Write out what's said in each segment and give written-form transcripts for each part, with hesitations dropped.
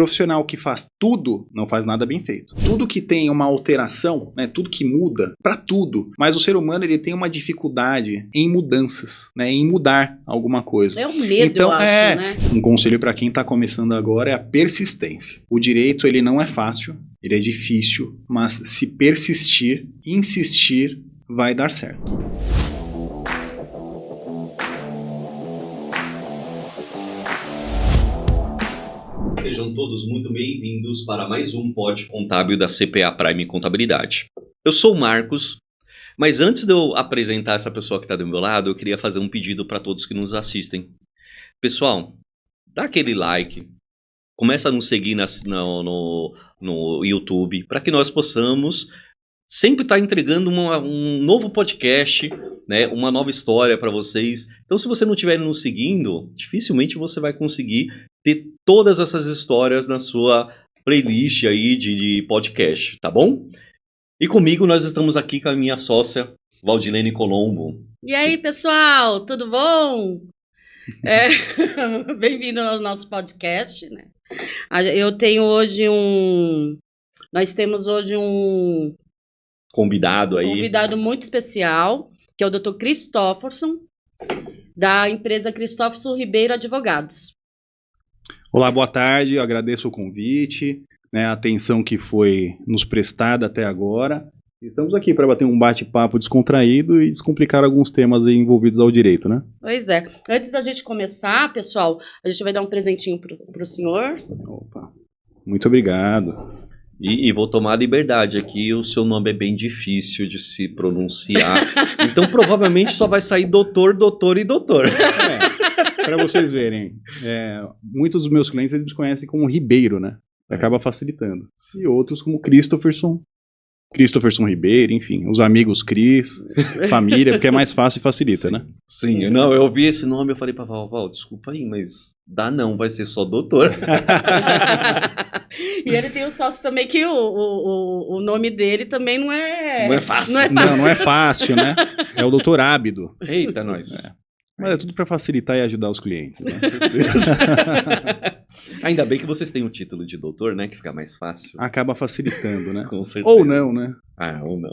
profissional que faz tudo, não faz nada bem feito. Tudo que tem uma alteração, né, tudo que muda, para tudo. Mas o ser humano, ele tem uma dificuldade em mudanças, né, em mudar alguma coisa. É o medo, então, eu acho, né? Um conselho para quem está começando agora é a persistência. O direito, ele não é fácil, ele é difícil, mas se persistir, insistir, vai dar certo. Sejam todos muito bem-vindos para mais um Pod Contábil da CPA Prime Contabilidade. Eu sou o Marcos, mas antes de eu apresentar essa pessoa que está do meu lado, eu queria fazer um pedido para todos que nos assistem. Pessoal, dá aquele like, começa a nos seguir no YouTube, para que nós possamos sempre estar entregando um novo podcast, né, uma nova história para vocês. Então, se você não estiver nos seguindo, dificilmente você vai conseguir ter todas essas histórias na sua playlist aí de podcast, tá bom? E comigo nós estamos aqui com a minha sócia, Valdilene Colombo. E aí, pessoal, tudo bom? Bem-vindo ao nosso podcast, né? Nós temos hoje um convidado aí. Convidado muito especial, que é o Dr. Christofferson, da empresa Christofferson Ribeiro Advogados. Olá, boa tarde, eu agradeço o convite, né, a atenção que foi nos prestada até agora. Estamos aqui para bater um bate-papo descontraído e descomplicar alguns temas envolvidos ao direito, né? Pois é. Antes da gente começar, pessoal, a gente vai dar um presentinho pro senhor. Opa, muito obrigado. E vou tomar a liberdade aqui, o seu nome é bem difícil de se pronunciar, então provavelmente só vai sair doutor, doutor e doutor. Para vocês verem, muitos dos meus clientes eles me conhecem como Ribeiro, né? Acaba facilitando. E outros como Christofferson Ribeiro, enfim, os amigos Cris, família, porque é mais fácil e facilita, sim, né? Sim, eu ouvi esse nome, eu falei pra Val, desculpa aí, mas dá não, vai ser só doutor. E ele tem um sócio também que o nome dele também não é fácil. Não é fácil, né? É o doutor Ábido. Eita, nós. Mas é tudo para facilitar e ajudar os clientes, né? Certeza. Ainda bem que vocês têm o título de doutor, né? Que fica mais fácil. Acaba facilitando, né? Com certeza. Ou não, né? Ou não.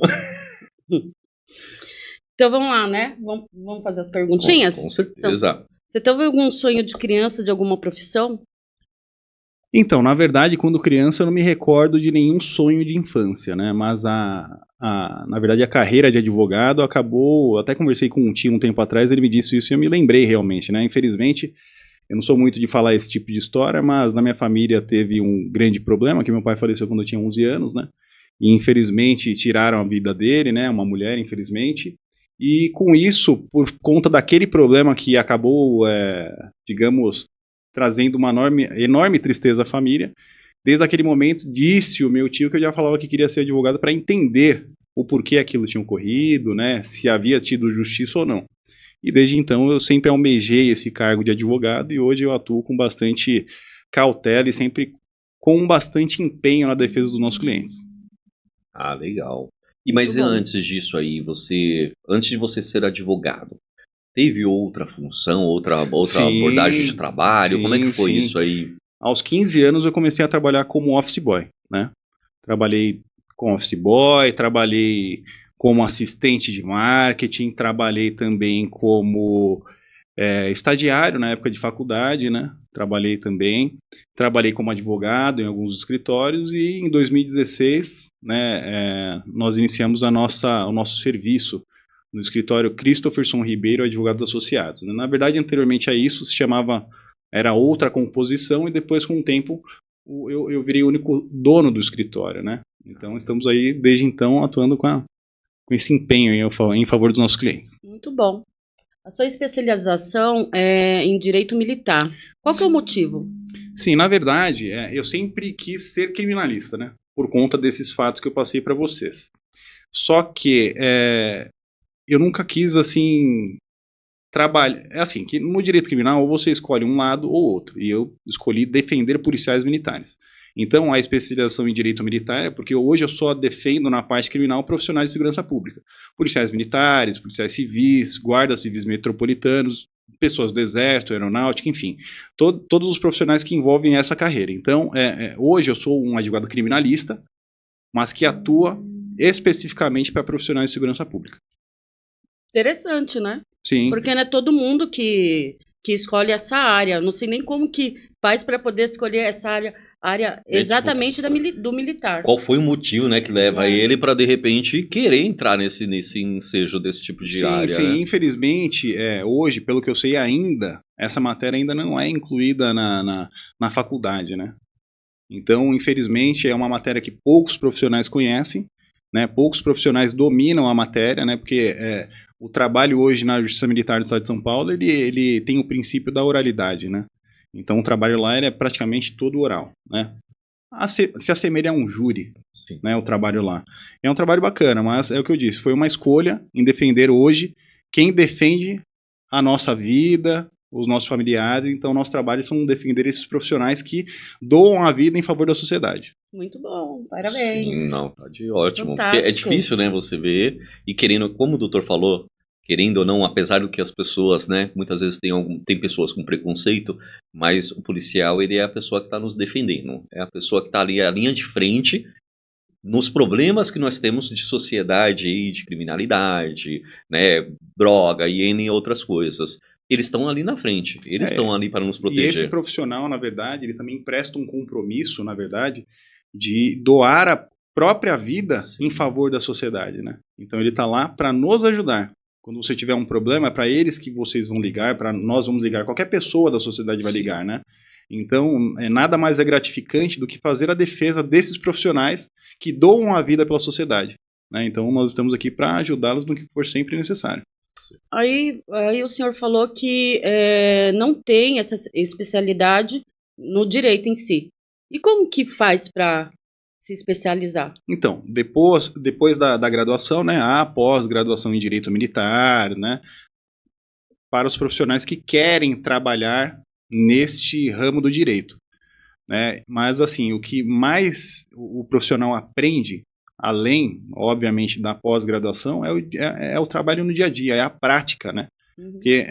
Então vamos lá, né? Vamos fazer as perguntinhas? Com certeza. Então, você teve algum sonho de criança de alguma profissão? Então, na verdade, quando criança eu não me recordo de nenhum sonho de infância, né? Mas na verdade a carreira de advogado acabou, até conversei com um tio um tempo atrás, ele me disse isso e eu me lembrei realmente, né? Infelizmente, eu não sou muito de falar esse tipo de história, mas na minha família teve um grande problema, que meu pai faleceu quando eu tinha 11 anos, né? E infelizmente tiraram a vida dele, né? Uma mulher, infelizmente. E com isso, por conta daquele problema que acabou, digamos, trazendo uma enorme tristeza à família, desde aquele momento disse o meu tio que eu já falava que queria ser advogado para entender o porquê aquilo tinha ocorrido, né? Se havia tido justiça ou não. E desde então eu sempre almejei esse cargo de advogado e hoje eu atuo com bastante cautela e sempre com bastante empenho na defesa dos nossos clientes. Ah, legal. Mas antes disso aí, antes de você ser advogado, teve outra função, outra abordagem de trabalho? Como é que foi isso aí? Aos 15 anos eu comecei a trabalhar como office boy, né? Trabalhei como office boy, trabalhei como assistente de marketing, trabalhei também como estagiário na época de faculdade, né? Trabalhei como advogado em alguns escritórios e em 2016, né, nós iniciamos o nosso serviço no escritório Christofferson Ribeiro Advogados Associados. Na verdade, anteriormente a isso, era outra composição e depois, com o tempo, eu virei o único dono do escritório, né? Então, estamos aí, desde então, atuando com esse empenho em favor dos nossos clientes. Muito bom. A sua especialização é em direito militar. Qual que é o motivo? Sim, na verdade, eu sempre quis ser criminalista, né? Por conta desses fatos que eu passei para vocês. Só que eu nunca quis, assim, trabalhar... É assim, que no direito criminal ou você escolhe um lado ou outro. E eu escolhi defender policiais militares. Então, a especialização em direito militar é porque hoje eu só defendo na parte criminal profissionais de segurança pública. Policiais militares, policiais civis, guardas civis metropolitanos, pessoas do Exército, Aeronáutica, enfim, todos os profissionais que envolvem essa carreira. Então, hoje eu sou um advogado criminalista, mas que atua especificamente para profissionais de segurança pública. Interessante, né? Sim. Porque não é todo mundo que escolhe essa área. Não sei nem como que faz para poder escolher essa área exatamente do militar. Qual foi o motivo, né, que leva ele para de repente querer entrar nesse ensejo desse tipo de área? Sim, né? Infelizmente, hoje, pelo que eu sei ainda, essa matéria ainda não é incluída na faculdade, né? Então, infelizmente, é uma matéria que poucos profissionais conhecem, né? Poucos profissionais dominam a matéria, né? Porque o trabalho hoje na Justiça Militar do Estado de São Paulo, ele tem o princípio da oralidade, né? Então, o trabalho lá é praticamente todo oral, né? Se assemelha a um júri, né? O trabalho lá. É um trabalho bacana, mas é o que eu disse, foi uma escolha em defender hoje quem defende a nossa vida, os nossos familiares. Então, nosso trabalho são defender esses profissionais que doam a vida em favor da sociedade. Muito bom, parabéns. Sim, não, tá de ótimo. Fantástico. Porque é difícil, né, você ver, e querendo, como o doutor falou, querendo ou não, apesar do que as pessoas, né, muitas vezes tem pessoas com preconceito, mas o policial, ele é a pessoa que está nos defendendo, é a pessoa que está ali, a linha de frente, nos problemas que nós temos de sociedade e de criminalidade, né, droga e N outras coisas. Eles estão ali na frente, eles estão ali para nos proteger. E esse profissional, na verdade, ele também presta um compromisso, na verdade, de doar a própria vida em favor da sociedade, né? Então ele está lá para nos ajudar. Quando você tiver um problema, é para eles que vocês vão ligar, para nós vamos ligar, qualquer pessoa da sociedade vai ligar, né? Então, nada mais é gratificante do que fazer a defesa desses profissionais que doam a vida pela sociedade, né? Então, nós estamos aqui para ajudá-los no que for sempre necessário. Aí o senhor falou que não tem essa especialidade no direito em si. E como que faz para se especializar? Então, depois da graduação, né, há pós-graduação em Direito Militar, né, para os profissionais que querem trabalhar neste ramo do direito, né? Mas, assim, o que mais o profissional aprende, além, obviamente, da pós-graduação, é o trabalho no dia a dia, é a prática, né? Porque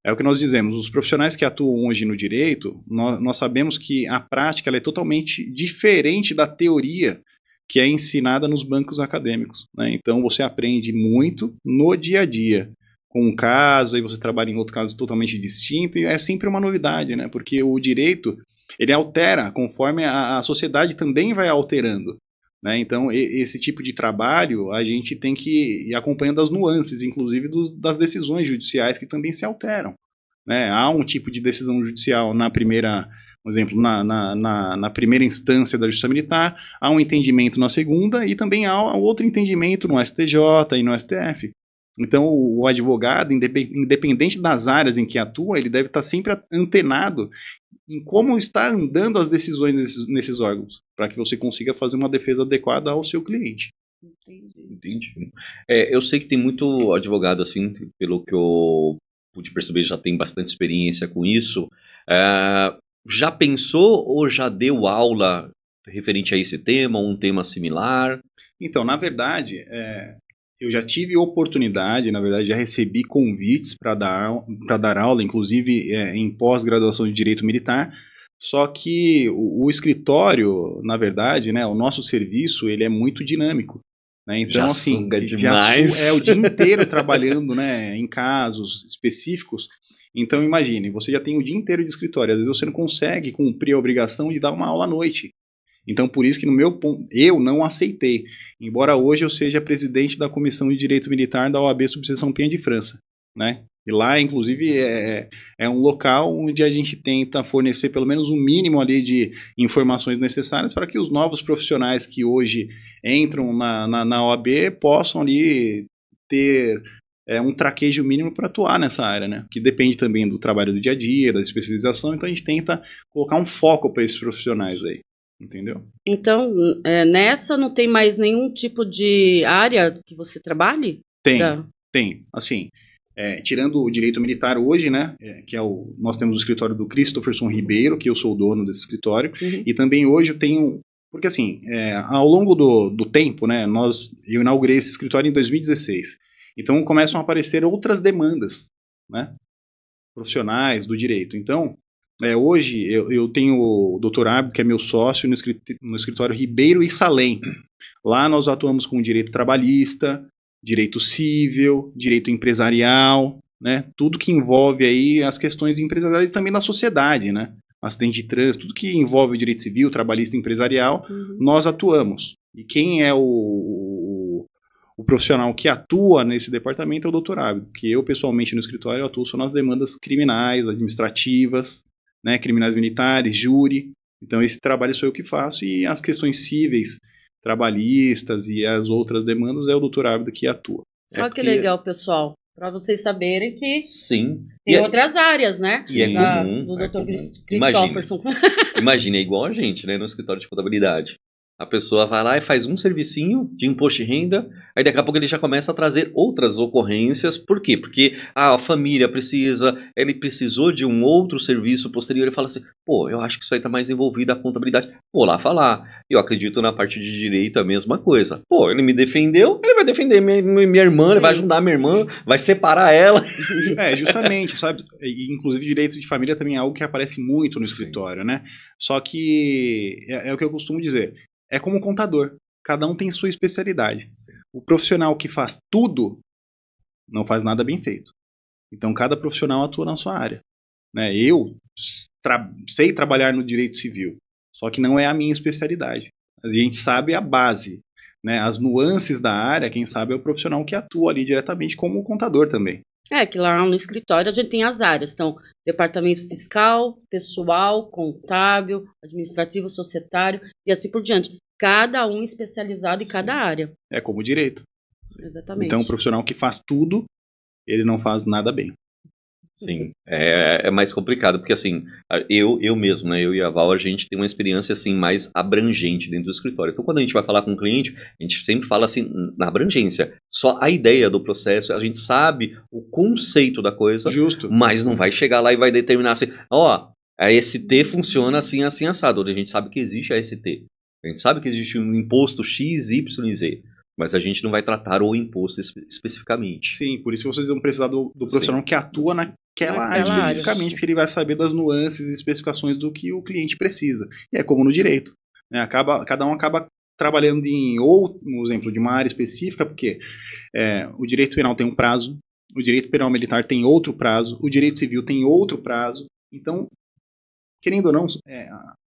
é o que nós dizemos, os profissionais que atuam hoje no direito, nós sabemos que a prática ela é totalmente diferente da teoria que é ensinada nos bancos acadêmicos, né? Então você aprende muito no dia a dia, com um caso, aí você trabalha em outro caso totalmente distinto, e é sempre uma novidade, né? Porque o direito, ele altera conforme a sociedade também vai alterando, né? Então esse tipo de trabalho a gente tem que ir acompanhando as nuances, inclusive das decisões judiciais que também se alteram, né? Há um tipo de decisão judicial na primeira, por exemplo, na primeira instância da Justiça Militar, há um entendimento na segunda e também há outro entendimento no STJ e no STF. Então o advogado, independente das áreas em que atua, ele deve estar sempre antenado em como está andando as decisões nesses órgãos, para que você consiga fazer uma defesa adequada ao seu cliente. Entendi. Eu sei que tem muito advogado, assim, pelo que eu pude perceber, já tem bastante experiência com isso. Já pensou ou já deu aula referente a esse tema, um tema similar? Então, na verdade, eu já tive oportunidade, na verdade, já recebi convites para dar aula, inclusive em pós-graduação de Direito Militar, só que o escritório, na verdade, né, o nosso serviço, ele é muito dinâmico, né? Então, já assim, suga demais. o dia inteiro trabalhando, né, em casos específicos. Então, imagine, você já tem o dia inteiro de escritório, às vezes você não consegue cumprir a obrigação de dar uma aula à noite. Então, por isso que no meu ponto, eu não aceitei, embora hoje eu seja presidente da Comissão de Direito Militar da OAB Subseção Penha de França, né? E lá, inclusive, é um local onde a gente tenta fornecer pelo menos um mínimo ali de informações necessárias para que os novos profissionais que hoje entram na OAB possam ali ter um traquejo mínimo para atuar nessa área, né? Que depende também do trabalho do dia a dia, da especialização, então a gente tenta colocar um foco para esses profissionais aí. Entendeu? Então, nessa não tem mais nenhum tipo de área que você trabalhe? Tem. Assim, tirando o direito militar hoje, né, nós temos o escritório do Christopherson Ribeiro, que eu sou o dono desse escritório, e também hoje eu tenho, porque assim, ao longo do tempo, né, eu inaugurei esse escritório em 2016, então começam a aparecer outras demandas, né, profissionais do direito. Então, hoje eu tenho o Dr. Abdo, que é meu sócio, no escritório Ribeiro e Salem. Lá nós atuamos com direito trabalhista, direito civil, direito empresarial, né? Tudo que envolve aí as questões empresariais e também da sociedade, né? Acidente de trânsito, tudo que envolve o direito civil, trabalhista e empresarial, nós atuamos. E quem é o profissional que atua nesse departamento é o Dr. Abdo, que eu, pessoalmente, no escritório, atuo só nas demandas criminais, administrativas, né, criminais militares, júri. Então, esse trabalho sou eu que faço, e as questões cíveis, trabalhistas e as outras demandas é o Dr. Abdo que atua. Olha que legal, pessoal. Para vocês saberem que Sim. tem outras áreas, né? E é comum. Do Dr. Imagina. Christofferson. Imagina, é igual a gente, né, no escritório de contabilidade. A pessoa vai lá e faz um servicinho de imposto de renda, aí daqui a pouco ele já começa a trazer outras ocorrências. Por quê? Porque a família precisa, ele precisou de um outro serviço posterior e fala assim, pô, eu acho que isso aí tá mais envolvido a contabilidade. Vou lá falar. Eu acredito na parte de direito a mesma coisa. Pô, ele me defendeu, ele vai defender minha irmã, ele vai ajudar minha irmã, vai separar ela. Justamente, sabe? E, inclusive, direito de família também é algo que aparece muito no escritório, né? Só que é o que eu costumo dizer. É como contador. Cada um tem sua especialidade. O profissional que faz tudo não faz nada bem feito. Então, cada profissional atua na sua área. Né? Eu sei trabalhar no direito civil, só que não é a minha especialidade. A gente sabe a base. Né? As nuances da área, quem sabe é o profissional que atua ali diretamente como contador também. Que lá no escritório a gente tem as áreas. Então, departamento fiscal, pessoal, contábil, administrativo, societário e assim por diante. Cada um especializado em cada área. É como direito. Exatamente. Então, o profissional que faz tudo, ele não faz nada bem. Sim, é mais complicado, porque assim, eu mesmo, né, eu e a Val, a gente tem uma experiência assim mais abrangente dentro do escritório. Então, quando a gente vai falar com o cliente, a gente sempre fala assim, na abrangência. Só a ideia do processo, a gente sabe o conceito da coisa, Justo. Mas não vai chegar lá e vai determinar assim, ó, a ST funciona assim, assim, assado. A gente sabe que existe a ST. A gente sabe que existe um imposto X, Y e Z. Mas a gente não vai tratar o imposto especificamente. Sim, por isso vocês vão precisar do profissional que atua naquela área especificamente, porque ele vai saber das nuances e especificações do que o cliente precisa. E é como no direito. Né? Cada um acaba trabalhando no exemplo de uma área específica, porque o direito penal tem um prazo, o direito penal militar tem outro prazo, o direito civil tem outro prazo. Então, querendo ou não,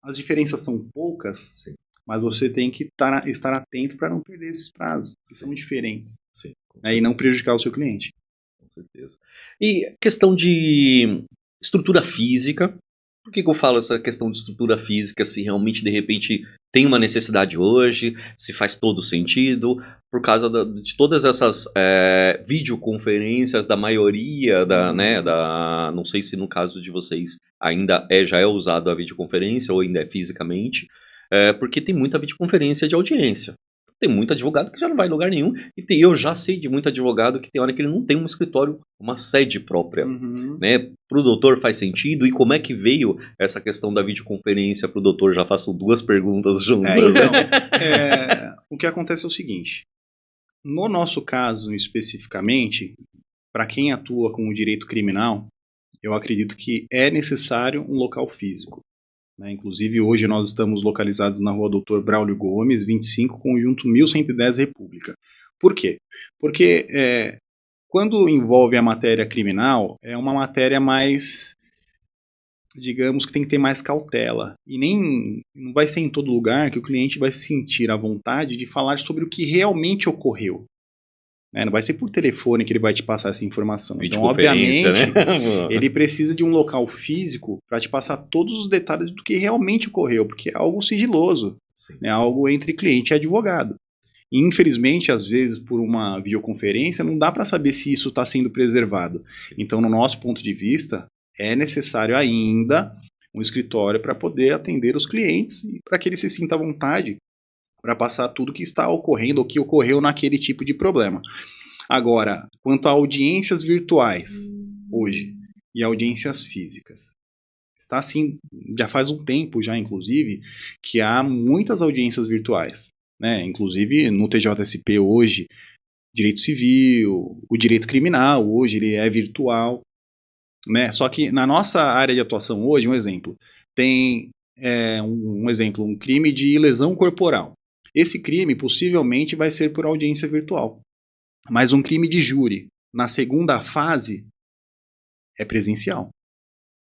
as diferenças são poucas, sim, mas você tem que estar atento para não perder esses prazos, que são diferentes. Sim, e não prejudicar o seu cliente. Com certeza. E questão de estrutura física. Por que eu falo essa questão de estrutura física? Se realmente, de repente, tem uma necessidade hoje, se faz todo sentido, por causa de todas essas videoconferências da maioria, não sei se no caso de vocês ainda já é usado a videoconferência ou ainda é fisicamente, porque tem muita videoconferência de audiência. Tem muito advogado que já não vai em lugar nenhum. E eu já sei de muito advogado que tem hora que ele não tem um escritório, uma sede própria. Uhum. Né? Para o doutor faz sentido? E como é que veio essa questão da videoconferência para o doutor? Já faço duas perguntas juntas. O que acontece é o seguinte. No nosso caso, especificamente, para quem atua com o direito criminal, eu acredito que é necessário um local físico. Inclusive, hoje nós estamos localizados na rua Dr. Braulio Gomes, 25, conjunto 1110 República. Por quê? Porque quando envolve a matéria criminal, é uma matéria mais, digamos que tem que ter mais cautela. E não vai ser em todo lugar que o cliente vai sentir a vontade de falar sobre o que realmente ocorreu. Não vai ser por telefone que ele vai te passar essa informação. Então, obviamente, né? Ele precisa de um local físico para te passar todos os detalhes do que realmente ocorreu, porque é algo sigiloso, é algo entre cliente e advogado. E, infelizmente, às vezes, por uma videoconferência, não dá para saber se isso está sendo preservado. Então, no nosso ponto de vista, é necessário ainda um escritório para poder atender os clientes e para que ele se sinta à vontade para passar tudo que está ocorrendo ou que ocorreu naquele tipo de problema. Agora, quanto a audiências virtuais, hoje, e audiências físicas, está assim, já faz um tempo já, inclusive, que há muitas audiências virtuais. Inclusive, no TJSP hoje, direito civil, o direito criminal, hoje ele é virtual. né? Só que na nossa área de atuação hoje, um exemplo, tem um crime de lesão corporal. Esse crime possivelmente vai ser por audiência virtual. Mas um crime de júri, na segunda fase, é presencial.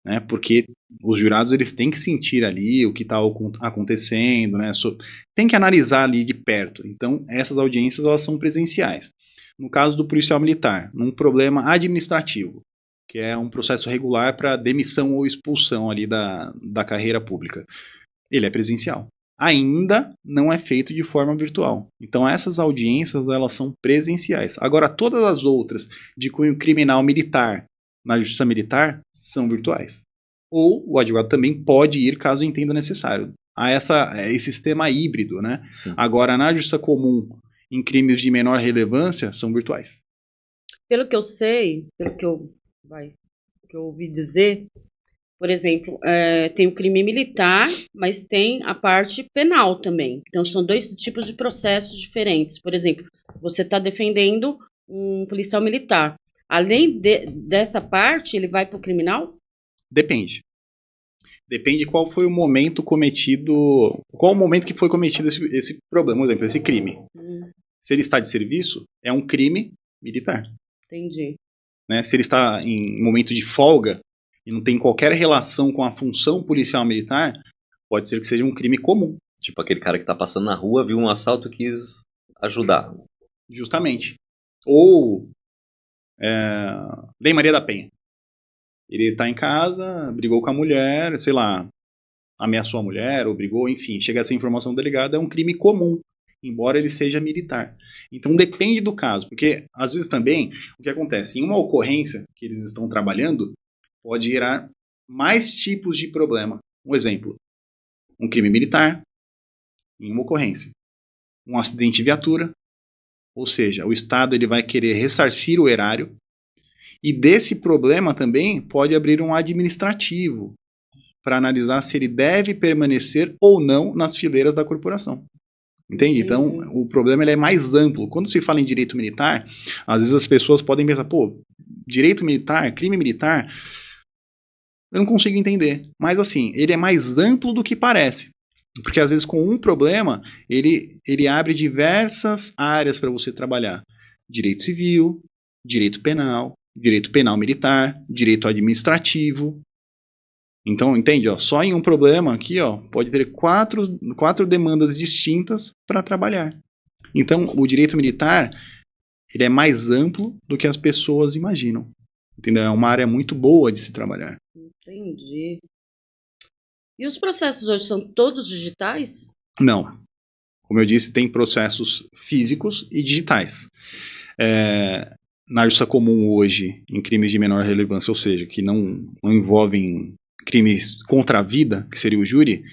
Né? Porque os jurados eles têm que sentir ali o que está acontecendo, né? Tem que analisar ali de perto. Então, essas audiências elas são presenciais. No caso do policial militar, num problema administrativo, que é um processo regular para demissão ou expulsão ali da carreira pública, ele é presencial. Ainda não é feito de forma virtual. Então, essas audiências elas são presenciais. Agora, todas as outras de cunho criminal militar, na justiça militar, são virtuais. Ou o advogado também pode ir caso entenda necessário. Há esse sistema híbrido, né? Sim. Agora, na justiça comum, em crimes de menor relevância, são virtuais. Pelo que eu sei, pelo que eu ouvi dizer, por exemplo, tem o crime militar, mas tem a parte penal também. Então, são 2 tipos de processos diferentes. Por exemplo, você está defendendo um policial militar. Além dessa parte, ele vai para o criminal? Depende. Depende qual foi o momento cometido, qual o momento que foi cometido esse problema, por exemplo, esse crime. Se ele está de serviço, é um crime militar. Entendi. Né? Se ele está em momento de folga e não tem qualquer relação com a função policial militar, pode ser que seja um crime comum. Tipo aquele cara que tá passando na rua, viu um assalto e quis ajudar. Justamente. Ou Lei Maria da Penha. Ele tá em casa, brigou com a mulher, sei lá, ameaçou a mulher, ou brigou, enfim, chega essa informação do delegado, é um crime comum, embora ele seja militar. Então depende do caso, porque às vezes também, o que acontece, em uma ocorrência que eles estão trabalhando, pode gerar mais tipos de problema. Um exemplo, um crime militar, em uma ocorrência, um acidente de viatura, ou seja, o Estado ele vai querer ressarcir o erário, e desse problema também pode abrir um administrativo para analisar se ele deve permanecer ou não nas fileiras da corporação. Entende? Então, o problema ele é mais amplo. Quando se fala em direito militar, às vezes as pessoas podem pensar, direito militar, crime militar, eu não consigo entender. Mas assim, ele é mais amplo do que parece. Porque às vezes com um problema, ele abre diversas áreas para você trabalhar. Direito civil, direito penal militar, direito administrativo. Então, entende? Só em um problema aqui, pode ter quatro demandas distintas para trabalhar. Então, o direito militar, ele é mais amplo do que as pessoas imaginam. Entendeu? É uma área muito boa de se trabalhar. Entendi. E os processos hoje são todos digitais? Não. Como eu disse, tem processos físicos e digitais. Na justiça comum hoje, em crimes de menor relevância, ou seja, que não envolvem crimes contra a vida, que seria o júri,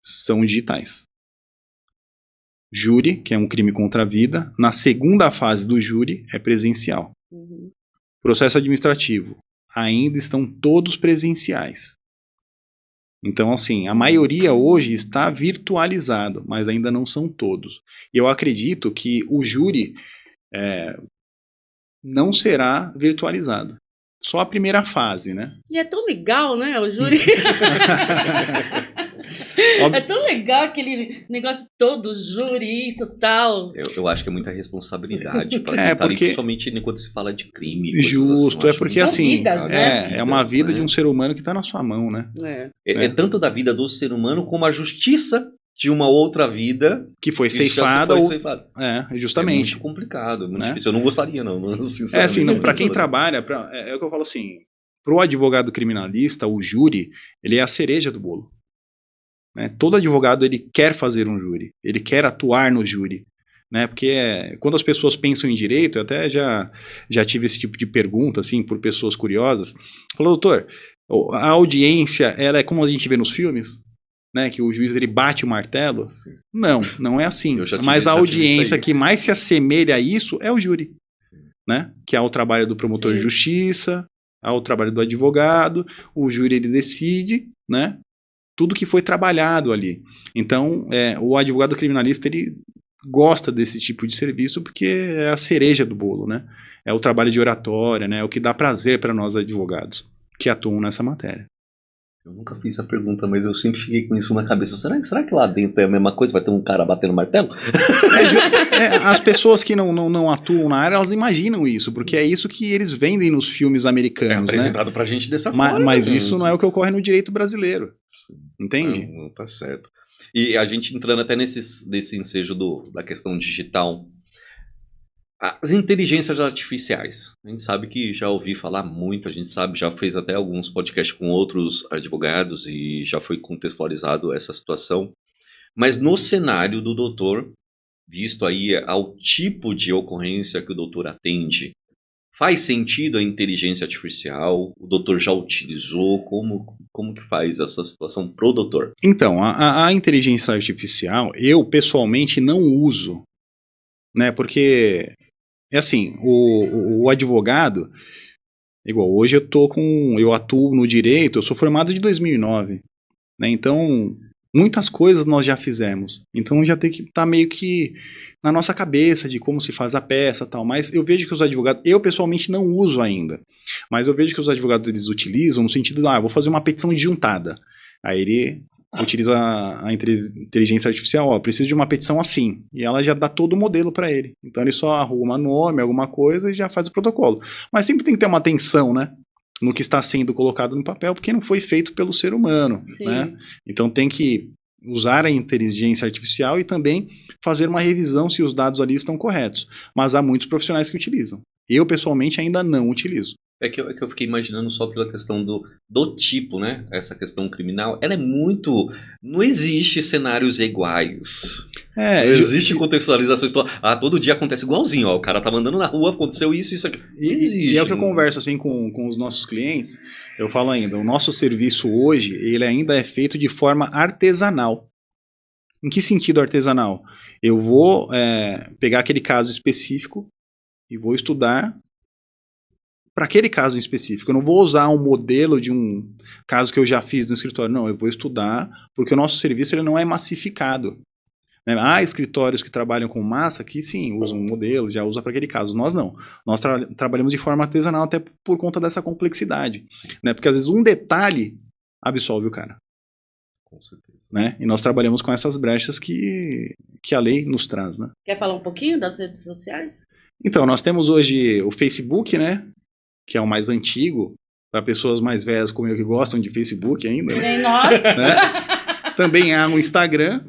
são digitais. Júri, que é um crime contra a vida, na segunda fase do júri é presencial. Processo administrativo, ainda estão todos presenciais. Então, assim, a maioria hoje está virtualizado, mas ainda não são todos. E eu acredito que o júri não será virtualizado. Só a primeira fase, né? E é tão legal, né, o júri? É tão legal aquele negócio todo, júri, isso, tal. Eu acho que é muita responsabilidade. Porque... Principalmente quando se fala de crime. Justo, assim, porque assim, vidas, né? É uma vida de um ser humano que está na sua mão, né? É tanto da vida do ser humano como a justiça de uma outra vida que foi ceifada. Justamente. É muito complicado, muito difícil. Eu não gostaria, não, sinceramente. Assim, para quem trabalha, é o que eu falo assim, para o advogado criminalista, o júri, ele é a cereja do bolo. Né? Todo advogado, ele quer fazer um júri, ele quer atuar no júri. Né? Porque quando as pessoas pensam em direito, eu até já tive esse tipo de pergunta, assim, por pessoas curiosas. Falou, doutor, a audiência, ela é como a gente vê nos filmes? Né, que o juiz ele bate o martelo? Não é assim. Mas a audiência que mais se assemelha a isso é o júri. Né? Que é o trabalho do promotor de justiça, é o trabalho do advogado, o júri ele decide, né? Tudo que foi trabalhado ali. Então, o advogado criminalista ele gosta desse tipo de serviço porque é a cereja do bolo, né? É o trabalho de oratória, né? É o que dá prazer para nós advogados. que atuam nessa matéria. Eu nunca fiz essa pergunta, mas eu sempre fiquei com isso na cabeça. Será que lá dentro é a mesma coisa? Vai ter um cara batendo martelo? As pessoas que não atuam na área, elas imaginam isso, porque é isso que eles vendem nos filmes americanos, né? Apresentado pra gente dessa forma. Mas isso não é o que ocorre no direito brasileiro. Entende? Não tá certo. E a gente entrando até desse ensejo da questão digital. As inteligências artificiais. A gente sabe que já ouvi falar muito, a gente sabe, já fez até alguns podcasts com outros advogados e já foi contextualizado essa situação. Mas no cenário do doutor, visto aí ao tipo de ocorrência que o doutor atende, faz sentido a inteligência artificial? O doutor já utilizou? Como que faz essa situação pro doutor? Então, a inteligência artificial, eu pessoalmente não uso, né? Porque, é assim, o advogado, igual, hoje eu atuo no direito, eu sou formado de 2009, né? Então, muitas coisas nós já fizemos. Então, já tem que estar meio que na nossa cabeça de como se faz a peça e tal. Mas eu vejo que os advogados, eu pessoalmente não uso ainda, mas eu vejo que os advogados eles utilizam no sentido de, vou fazer uma petição disjuntada. Aí ele utiliza a inteligência artificial, preciso de uma petição assim, e ela já dá todo o modelo para ele. Então ele só arruma nome, alguma coisa e já faz o protocolo. Mas sempre tem que ter uma atenção, né, no que está sendo colocado no papel, porque não foi feito pelo ser humano, né? Então tem que usar a inteligência artificial e também fazer uma revisão se os dados ali estão corretos. Mas há muitos profissionais que utilizam. Eu, pessoalmente, ainda não utilizo. É que eu fiquei imaginando só pela questão do tipo, né? Essa questão criminal, ela é muito... Não existe cenários iguais. Não existe contextualizações. Todo dia acontece igualzinho, ó. O cara tava andando na rua, aconteceu isso aqui. Existe. E é o que eu converso assim com os nossos clientes. Eu falo ainda, o nosso serviço hoje, ele ainda é feito de forma artesanal. Em que sentido artesanal? Eu vou pegar aquele caso específico e vou estudar para aquele caso em específico. Eu não vou usar um modelo de um caso que eu já fiz no escritório. Não, eu vou estudar, porque o nosso serviço ele não é massificado. Né? Há escritórios que trabalham com massa que sim, usam um modelo, já usa para aquele caso. Nós não. Nós trabalhamos de forma artesanal até por conta dessa complexidade. Né? Porque às vezes um detalhe absolve o cara. Com certeza. Né? E nós trabalhamos com essas brechas que a lei nos traz. Né? Quer falar um pouquinho das redes sociais? Então, nós temos hoje o Facebook, né? Que é o mais antigo, para pessoas mais velhas como eu que gostam de Facebook ainda. Nem nós. Né? Também há um Instagram,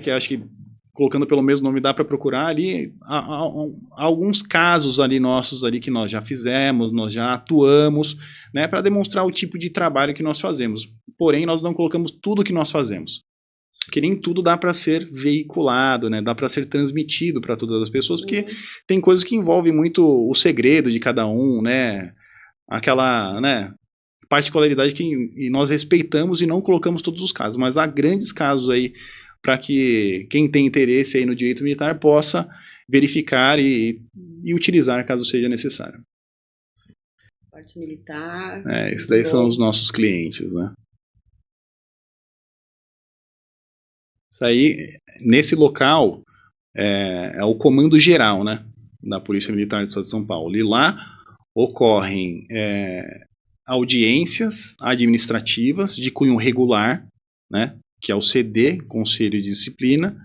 que acho que colocando pelo mesmo nome dá para procurar ali. Há alguns casos ali nossos ali que nós já fizemos, nós já atuamos, né, para demonstrar o tipo de trabalho que nós fazemos. Porém, nós não colocamos tudo que nós fazemos. Porque nem tudo dá para ser veiculado, né? Dá para ser transmitido para todas as pessoas, porque tem coisas que envolvem muito o segredo de cada um, né? Aquela, né, particularidade que nós respeitamos e não colocamos todos os casos, mas há grandes casos aí para que quem tem interesse aí no direito militar possa verificar e utilizar caso seja necessário. Parte militar. Isso daí são os nossos clientes, né? Isso aí, nesse local, é o comando geral, né, da Polícia Militar do Estado de São Paulo. E lá ocorrem audiências administrativas de cunho regular, né, que é o CD, Conselho de Disciplina,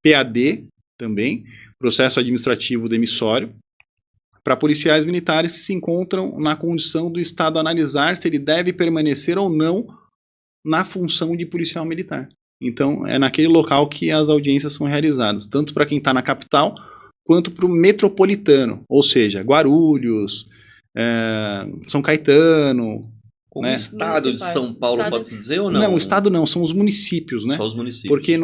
PAD também, Processo Administrativo Demissório, para policiais militares que se encontram na condição do Estado analisar se ele deve permanecer ou não na função de policial militar. Então, é naquele local que as audiências são realizadas, tanto para quem está na capital, quanto para o metropolitano, ou seja, Guarulhos, São Caetano. Como né? Estado de São Paulo, pode-se dizer ou não? Não, o estado não, são os municípios, né? Só os municípios. Porque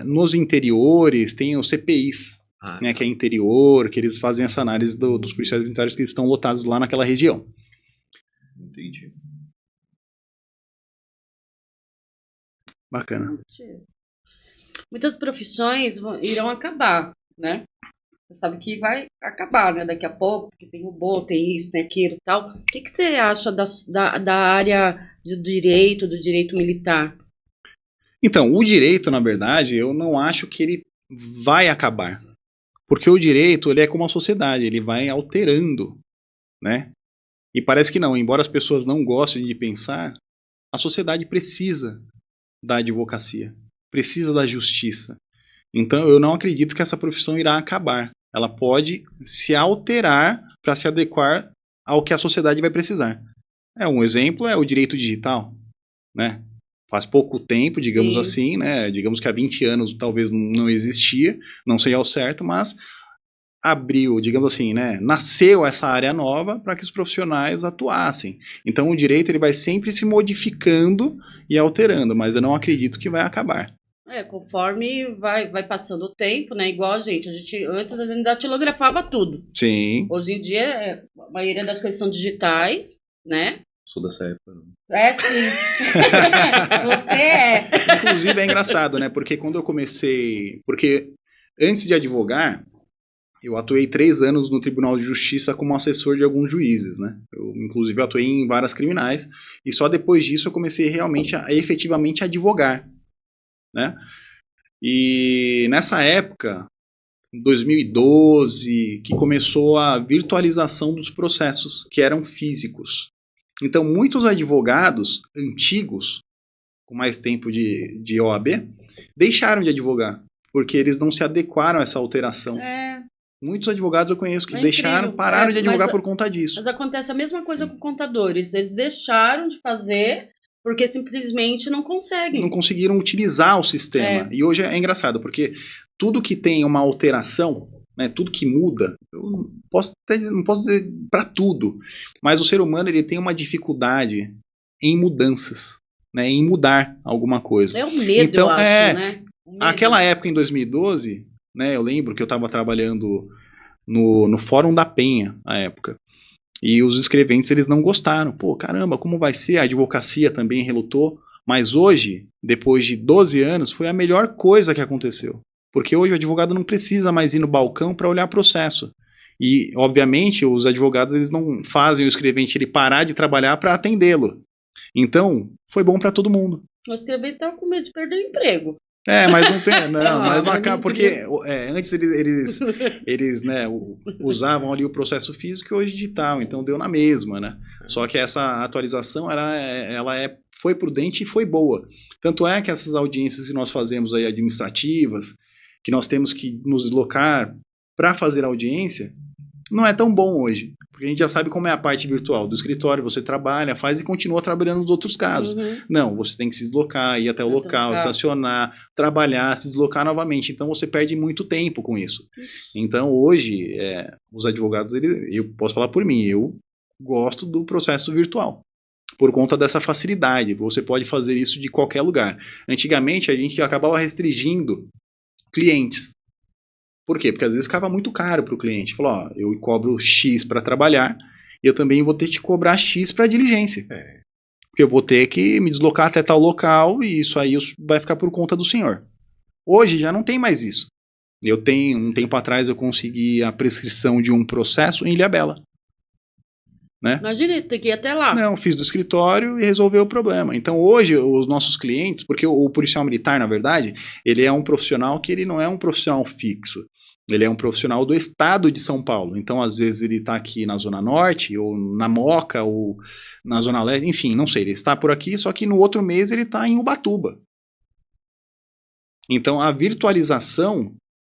nos interiores tem os CPIs, né, que é interior, que eles fazem essa análise dos policiais militares que estão lotados lá naquela região. Entendi. Bacana. Muitas profissões irão acabar, né? Você sabe que vai acabar, né? Daqui a pouco, porque tem robô, tem isso, tem aquilo e tal. O que você acha da área do direito militar? Então, o direito, na verdade, eu não acho que ele vai acabar. Porque o direito, ele é como a sociedade, ele vai alterando, né? E parece que não, embora as pessoas não gostem de pensar, a sociedade precisa da advocacia, precisa da justiça. Então eu não acredito que essa profissão irá acabar. Ela pode se alterar para se adequar ao que a sociedade vai precisar. Um exemplo é o direito digital, né? Faz pouco tempo, digamos Sim. assim, né? Digamos que há 20 anos talvez não existia, não sei ao certo, mas abriu, digamos assim, né? Nasceu essa área nova para que os profissionais atuassem. Então o direito ele vai sempre se modificando e alterando, mas eu não acredito que vai acabar. Conforme vai passando o tempo, né? Igual a gente antes a gente datilografava tudo. Sim. Hoje em dia, a maioria das coisas são digitais, né? Sou dessa época. Sim. Você é. Inclusive é engraçado, né? Porque quando eu comecei... Porque antes de advogar, eu atuei 3 anos no Tribunal de Justiça como assessor de alguns juízes, né? Eu, inclusive, atuei em várias criminais. E só depois disso eu comecei realmente a efetivamente advogar, né? E nessa época, em 2012, que começou a virtualização dos processos que eram físicos. Então, muitos advogados antigos, com mais tempo de OAB, deixaram de advogar, porque eles não se adequaram a essa alteração. Muitos advogados eu conheço que pararam de advogar por conta disso. Mas acontece a mesma coisa com contadores. Eles deixaram de fazer porque simplesmente não conseguem. Não conseguiram utilizar o sistema. E hoje é engraçado, porque tudo que tem uma alteração, né, tudo que muda, eu não posso dizer para tudo, mas o ser humano ele tem uma dificuldade em mudanças, né, em mudar alguma coisa. É o medo, então, eu acho, né? Aquela época, em 2012, né, eu lembro que eu estava trabalhando no Fórum da Penha, na época, e os escreventes eles não gostaram. Pô, caramba, como vai ser? A advocacia também relutou, mas hoje, depois de 12 anos, foi a melhor coisa que aconteceu. Porque hoje o advogado não precisa mais ir no balcão para olhar processo. E, obviamente, os advogados eles não fazem o escrevente ele parar de trabalhar para atendê-lo. Então, foi bom para todo mundo. O escrevente estava com medo de perder o emprego. Mas não tem, mas não acaba, porque antes eles né, usavam ali o processo físico e hoje digital, então deu na mesma, né? Só que essa atualização, foi prudente e foi boa. Tanto é que essas audiências que nós fazemos aí administrativas, que nós temos que nos deslocar para fazer audiência, não é tão bom hoje. Porque a gente já sabe como é a parte virtual do escritório, você trabalha, faz e continua trabalhando nos outros casos. Não, você tem que se deslocar, ir até o local, estacionar, trabalhar, se deslocar novamente. Então você perde muito tempo com isso. Então hoje, os advogados, eu posso falar por mim, eu gosto do processo virtual. Por conta dessa facilidade, você pode fazer isso de qualquer lugar. Antigamente a gente acabava restringindo clientes. Por quê? Porque às vezes ficava muito caro para o cliente. Falou, eu cobro X para trabalhar e eu também vou ter que te cobrar X para diligência. Porque eu vou ter que me deslocar até tal local e isso aí vai ficar por conta do senhor. Hoje já não tem mais isso. Um tempo atrás eu consegui a prescrição de um processo em Ilhabela. Né? Imagina, tem que ir até lá. Não, fiz do escritório e resolveu o problema. Então hoje os nossos clientes, porque o policial militar, na verdade, ele é um profissional que ele não é um profissional fixo. Ele é um profissional do estado de São Paulo. Então, às vezes, ele está aqui na Zona Norte, ou na Moca, ou na Zona Leste, enfim, não sei. Ele está por aqui, só que no outro mês ele está em Ubatuba. Então, a virtualização,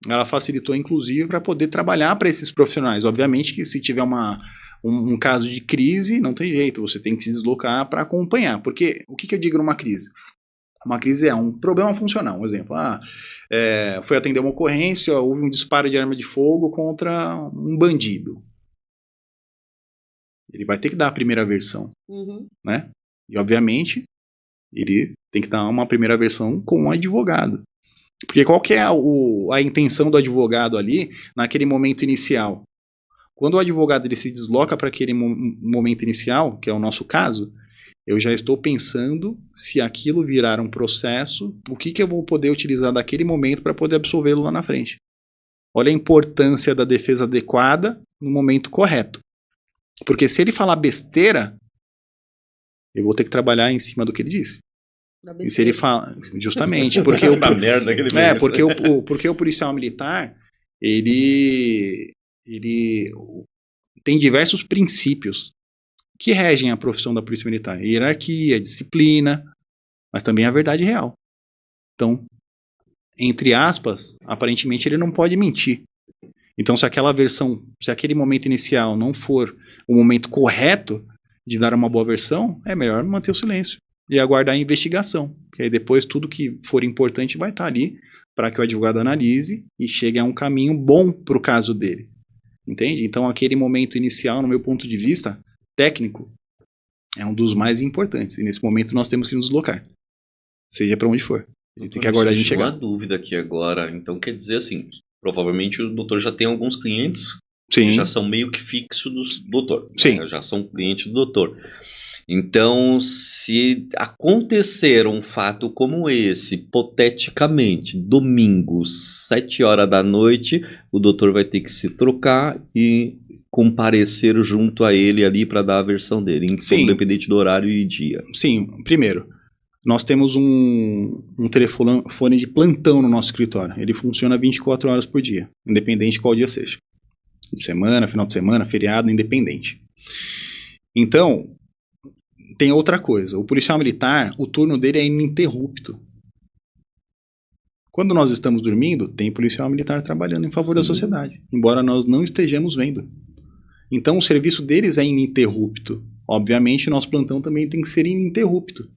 ela facilitou, inclusive, para poder trabalhar para esses profissionais. Obviamente que se tiver um caso de crise, não tem jeito, você tem que se deslocar para acompanhar. Porque, o que eu digo numa crise? Uma crise é um problema funcional. Um exemplo, foi atender uma ocorrência, houve um disparo de arma de fogo contra um bandido. Ele vai ter que dar a primeira versão, né? E, obviamente, ele tem que dar uma primeira versão com um advogado. Porque qual que é a intenção do advogado ali, naquele momento inicial? Quando o advogado ele se desloca para aquele momento inicial, que é o nosso caso, eu já estou pensando se aquilo virar um processo, o que eu vou poder utilizar daquele momento para poder absolvê-lo lá na frente. Olha a importância da defesa adequada no momento correto. Porque se ele falar besteira, eu vou ter que trabalhar em cima do que ele disse. E se ele fala... Justamente, porque porque o policial militar, ele tem diversos princípios que regem a profissão da Polícia Militar. A hierarquia, a disciplina, mas também a verdade real. Então, entre aspas, aparentemente ele não pode mentir. Então, se aquele momento inicial não for o momento correto de dar uma boa versão, é melhor manter o silêncio e aguardar a investigação. Porque aí depois tudo que for importante vai estar ali para que o advogado analise e chegue a um caminho bom para o caso dele. Entende? Então, aquele momento inicial, no meu ponto de vista técnico, é um dos mais importantes. E nesse momento nós temos que nos deslocar. Seja para onde for. Ele tem que aguardar a gente chegar. Uma dúvida aqui agora. Então, quer dizer assim, provavelmente o doutor já tem alguns clientes Sim. que já são meio que fixos do doutor. Sim. Né? Já são clientes do doutor. Então, se acontecer um fato como esse, hipoteticamente, domingo, 7 horas da noite, o doutor vai ter que se trocar e comparecer junto a ele ali para dar a versão dele, independente do horário e dia. Sim, primeiro, nós temos um telefone de plantão no nosso escritório. Ele funciona 24 horas por dia, independente de qual dia seja. De semana, final de semana, feriado, independente. Então, tem outra coisa. O policial militar, o turno dele é ininterrupto. Quando nós estamos dormindo, tem policial militar trabalhando em favor da sociedade, embora nós não estejamos vendo. Então, o serviço deles é ininterrupto. Obviamente, nosso plantão também tem que ser ininterrupto.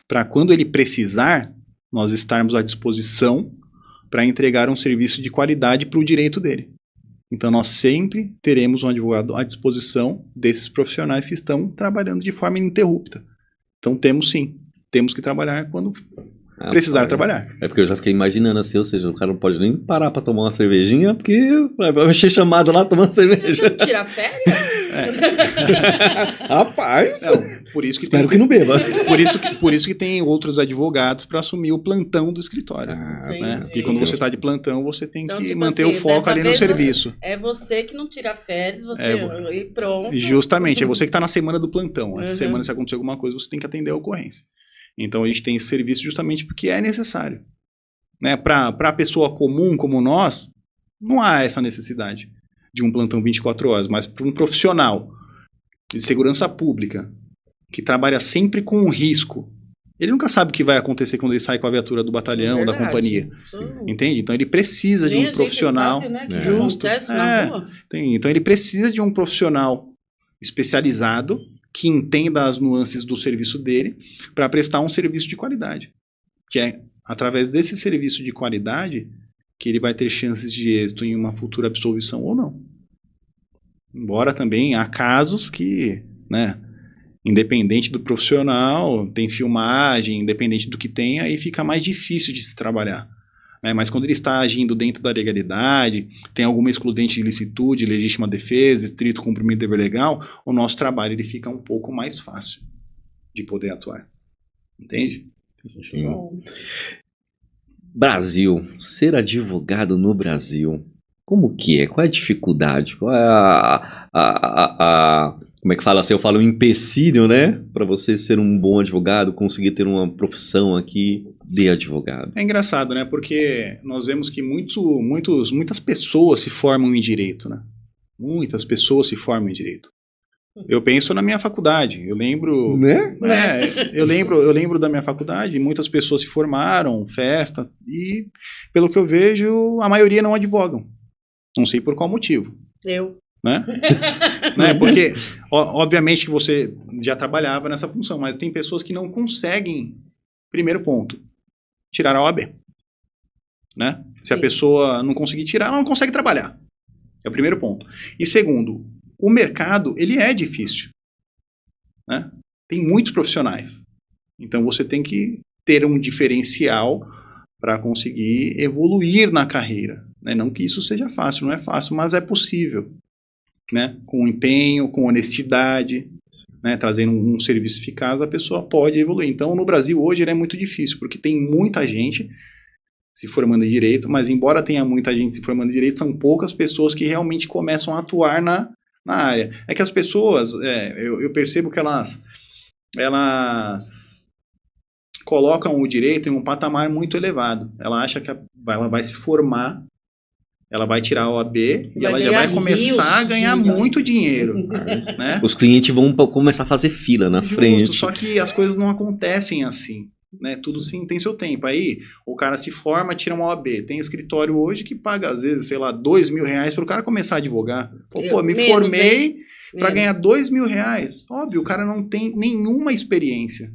Para quando ele precisar, nós estarmos à disposição para entregar um serviço de qualidade para o direito dele. Então, nós sempre teremos um advogado à disposição desses profissionais que estão trabalhando de forma ininterrupta. Então, temos que trabalhar quando precisar trabalhar. É porque eu já fiquei imaginando assim, ou seja, o cara não pode nem parar para tomar uma cervejinha, porque vai ser chamado lá tomando cerveja. Tirar férias? Rapaz! Não, por isso que espero que não beba. Por isso que tem outros advogados para assumir o plantão do escritório. Né? Porque quando você está de plantão, você tem que tipo manter assim, o foco ali no serviço. É você que não tira férias, e pronto. Justamente, é você que está na semana do plantão. Essa semana, se acontecer alguma coisa, você tem que atender a ocorrência. Então, a gente tem esse serviço justamente porque é necessário. Né? Para a pessoa comum como nós, não há essa necessidade de um plantão 24 horas, mas para um profissional de segurança pública que trabalha sempre com um risco, ele nunca sabe o que vai acontecer quando ele sai com a viatura do batalhão ou da companhia. Entende? Então, ele precisa de um profissional. Sabe, né, que acontece na rua. Então, ele precisa de um profissional especializado que entenda as nuances do serviço dele para prestar um serviço de qualidade. Que é através desse serviço de qualidade que ele vai ter chances de êxito em uma futura absolvição ou não. Embora também há casos que, né, independente do profissional, tem filmagem, independente do que tenha, aí fica mais difícil de se trabalhar. Mas quando ele está agindo dentro da legalidade, tem alguma excludente de ilicitude, legítima defesa, estrito cumprimento do dever legal, o nosso trabalho ele fica um pouco mais fácil de poder atuar. Entende? Brasil, ser advogado no Brasil, como que é? Qual é a dificuldade? Qual é como é que fala assim? Eu falo um empecilho, né? Para você ser um bom advogado, conseguir ter uma profissão aqui de advogado. É engraçado, né? Porque nós vemos que muitas pessoas se formam em direito, né? Muitas pessoas se formam em direito. Eu penso na minha faculdade. Eu lembro, né? Eu lembro da minha faculdade. Muitas pessoas se formaram, festa, e pelo que eu vejo, a maioria não advogam. Não sei por qual motivo. Né? Porque, obviamente, que você já trabalhava nessa função, mas tem pessoas que não conseguem, primeiro ponto, tirar a OAB. Né? Se a pessoa não conseguir tirar, ela não consegue trabalhar. É o primeiro ponto. E segundo, o mercado, ele é difícil. Né? Tem muitos profissionais. Então, você tem que ter um diferencial para conseguir evoluir na carreira. Né? Não que isso seja fácil, não é fácil, mas é possível. Né? Com empenho, com honestidade, né? Trazendo um serviço eficaz, a pessoa pode evoluir. Então, no Brasil, hoje, é muito difícil, porque tem muita gente se formando em direito, mas embora tenha muita gente se formando em direito, são poucas pessoas que realmente começam a atuar na área. É que as pessoas, eu percebo que elas colocam o direito em um patamar muito elevado. Ela acha que ela vai se formar ela vai tirar a OAB e Vai ela já ganhar vai começar a ganhar milhões. muito dinheiro, né? Os clientes vão começar a fazer fila na Justo, frente. só que as coisas não acontecem assim, né? Tudo sim tem seu tempo. Aí o cara se forma, tira uma OAB. Tem escritório hoje que paga, às vezes, sei lá, R$2.000 para o cara começar a advogar. Pô, me Menos, formei para Menos. ganhar R$2.000. Óbvio, o cara não tem nenhuma experiência.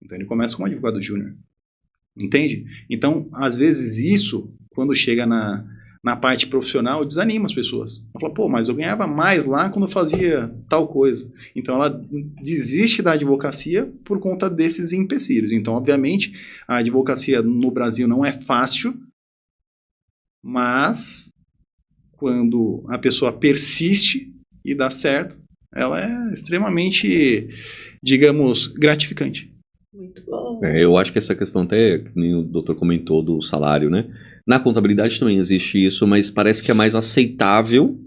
Então ele começa como advogado júnior. Entende? Então, às vezes isso, quando chega na parte profissional, desanima as pessoas. Ela fala, pô, mas eu ganhava mais lá quando eu fazia tal coisa. Então ela desiste da advocacia por conta desses empecilhos. Então, obviamente, a advocacia no Brasil não é fácil, mas quando a pessoa persiste e dá certo, ela é extremamente, digamos, gratificante. Muito bom. Eu acho que essa questão até, que nem o doutor comentou, do salário, né? Na contabilidade também existe isso, mas parece que é mais aceitável,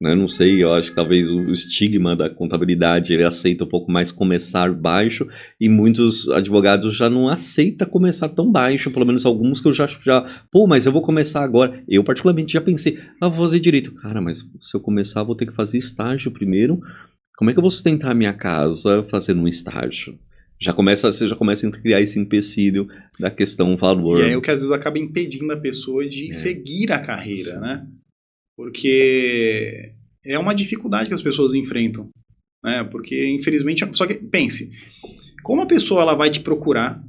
né? Não sei, eu acho que talvez o estigma da contabilidade, ele aceita um pouco mais começar baixo, e muitos advogados já não aceitam começar tão baixo, pelo menos alguns que eu já, pô, mas eu vou começar agora. Eu particularmente já pensei, vou fazer direito. Cara, mas se eu começar, vou ter que fazer estágio primeiro. Como é que eu vou sustentar a minha casa fazendo um estágio? Você já começa a criar esse empecilho da questão valor. E é o que às vezes acaba impedindo a pessoa de seguir a carreira, né? Porque é uma dificuldade que as pessoas enfrentam, né? Porque, infelizmente, só que pense, como a pessoa ela vai te procurar,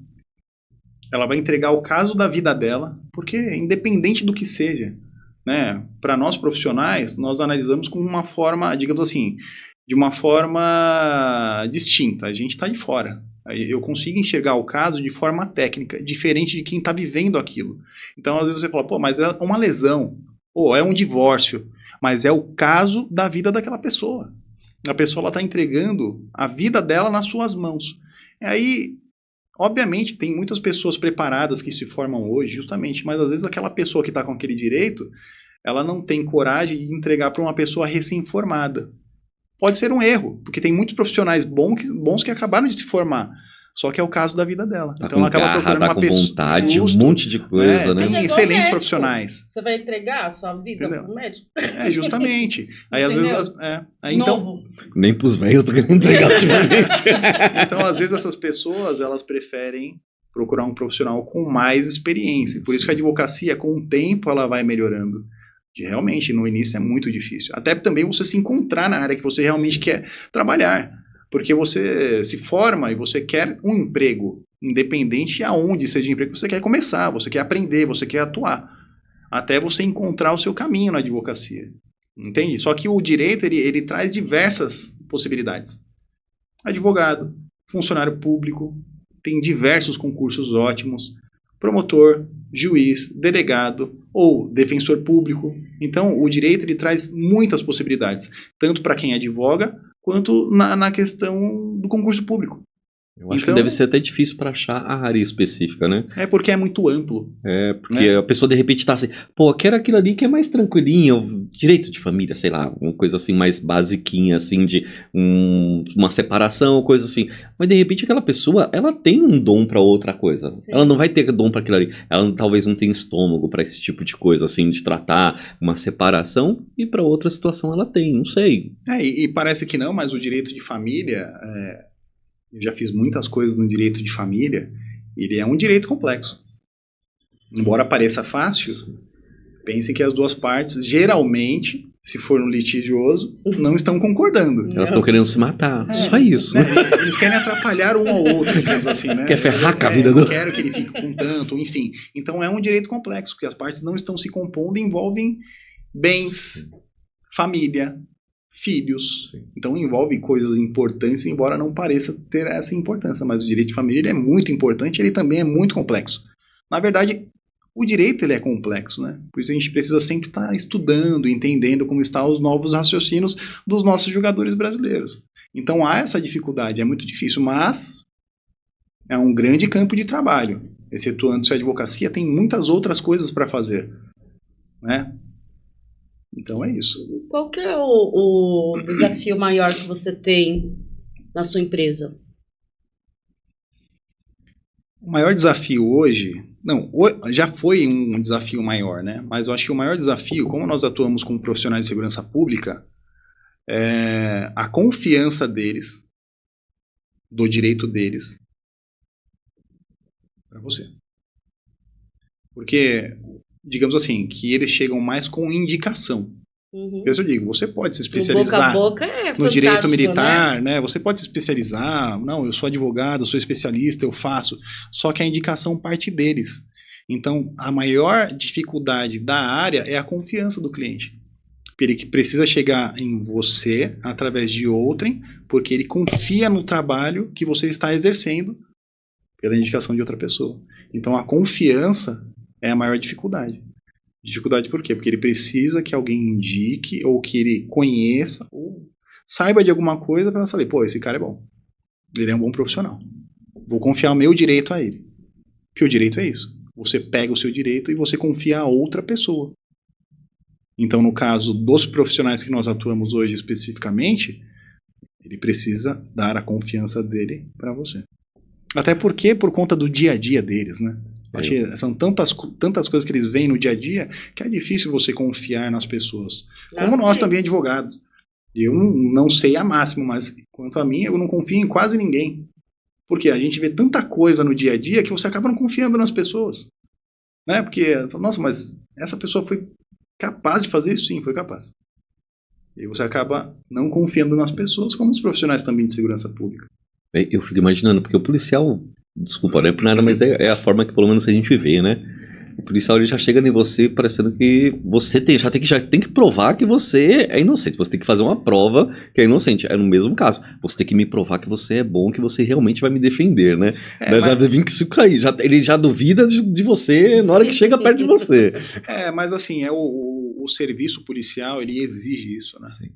ela vai entregar o caso da vida dela, porque independente do que seja, né? Para nós profissionais, nós analisamos com uma forma, digamos assim, de uma forma distinta. A gente está de fora. Eu consigo enxergar o caso de forma técnica, diferente de quem está vivendo aquilo. Então, às vezes você fala, pô, mas é uma lesão, ou é um divórcio, mas é o caso da vida daquela pessoa. A pessoa está entregando a vida dela nas suas mãos. E aí, obviamente, tem muitas pessoas preparadas que se formam hoje, justamente, mas às vezes aquela pessoa que está com aquele direito, ela não tem coragem de entregar para uma pessoa recém-formada. Pode ser um erro, porque tem muitos profissionais bons que acabaram de se formar. Só que é o caso da vida dela. Tá então ela acaba procurando uma pessoa. Vontade, Justo, um monte de coisa, né? Mas Tem é igual excelentes médico. profissionais. Você vai entregar a sua vida Entendeu? pro médico? Justamente. Aí às Entendeu? vezes. Aí, então, Novo. Nem pros velhos eu tô querendo entregar ultimamente. então, às vezes, essas pessoas elas preferem procurar um profissional com mais experiência. Por isso que a advocacia, com o tempo, ela vai melhorando. Que realmente, no início, é muito difícil. Até também você se encontrar na área que você realmente quer trabalhar. Porque você se forma e você quer um emprego, independente aonde seja o emprego que você quer começar, você quer aprender, você quer atuar. Até você encontrar o seu caminho na advocacia. Entende? Só que o direito, ele traz diversas possibilidades. Advogado, funcionário público, tem diversos concursos ótimos, promotor, juiz, delegado ou defensor público. Então, o direito ele traz muitas possibilidades, tanto para quem advoga, quanto na questão do concurso público. Eu acho que deve ser até difícil para achar a área específica, né? É porque é muito amplo. É, porque a pessoa de repente tá assim, pô, eu quero aquilo ali que é mais tranquilinho, direito de família, sei lá, uma coisa assim mais basiquinha, assim, de uma separação, coisa assim. Mas de repente aquela pessoa, ela tem um dom para outra coisa. Sim. Ela não vai ter dom para aquilo ali. Ela talvez não tenha estômago para esse tipo de coisa, assim, de tratar uma separação, e para outra situação ela tem, não sei. E parece que não, mas o direito de família, eu já fiz muitas coisas no direito de família, ele é um direito complexo. Embora pareça fácil, pense que as duas partes, geralmente, se for no litigioso, não estão concordando. Elas estão querendo se matar, só isso. Né? Eles querem atrapalhar um ao outro, digamos assim, né? Quer ferrar com a vida do... Eu quero que ele fique com tanto, enfim. Então é um direito complexo, porque as partes não estão se compondo e envolvem bens, família, filhos. Sim. Então envolve coisas importantes, embora não pareça ter essa importância. Mas o direito de família ele é muito importante, ele também é muito complexo. Na verdade, o direito ele é complexo, né? Por isso a gente precisa sempre estar estudando, entendendo como estão os novos raciocínios dos nossos julgadores brasileiros. Então há essa dificuldade, é muito difícil, mas é um grande campo de trabalho. Excetuando-se a advocacia, tem muitas outras coisas para fazer, né? Então é isso. Qual que é o desafio maior que você tem na sua empresa? O maior desafio hoje, Não, já foi um desafio maior, né? Mas eu acho que o maior desafio, como nós atuamos como profissionais de segurança pública, é a confiança deles, do direito deles, para você. Porque, digamos assim, que eles chegam mais com indicação. Uhum. Por isso eu digo, você pode se O especializar boca a boca é no direito fantástico, militar, né? Você pode se especializar, não, eu sou advogado, eu sou especialista, eu faço. Só que a indicação parte deles. Então, a maior dificuldade da área é a confiança do cliente. Ele que precisa chegar em você através de outrem, porque ele confia no trabalho que você está exercendo pela indicação de outra pessoa. Então, a confiança é a maior dificuldade. Dificuldade por quê? Porque ele precisa que alguém indique, ou que ele conheça, ou saiba de alguma coisa para saber, pô, esse cara é bom. Ele é um bom profissional. Vou confiar o meu direito a ele. Porque o direito é isso. Você pega o seu direito e você confia a outra pessoa. Então, no caso dos profissionais que nós atuamos hoje especificamente, ele precisa dar a confiança dele para você. Até porque, por conta do dia a dia deles, né? Acho que são tantas coisas que eles veem no dia a dia que é difícil você confiar nas pessoas. Como nós também, advogados. Eu não sei a máxima, mas quanto a mim, eu não confio em quase ninguém. Porque a gente vê tanta coisa no dia a dia que você acaba não confiando nas pessoas. Né? Porque, nossa, mas essa pessoa foi capaz de fazer isso? Sim, foi capaz. E você acaba não confiando nas pessoas, como os profissionais também de segurança pública. Eu fico imaginando, porque o policial, desculpa, não é por nada, mas é a forma que pelo menos a gente vê, né? O policial ele já chega em você parecendo que você já tem que provar que você é inocente. Você tem que fazer uma prova que é inocente. É no mesmo caso. Você tem que me provar que você é bom, que você realmente vai me defender, né? Já vem que isso cair. Ele já duvida de você na hora que chega perto de você. Mas assim, o serviço policial, ele exige isso, né? Sim.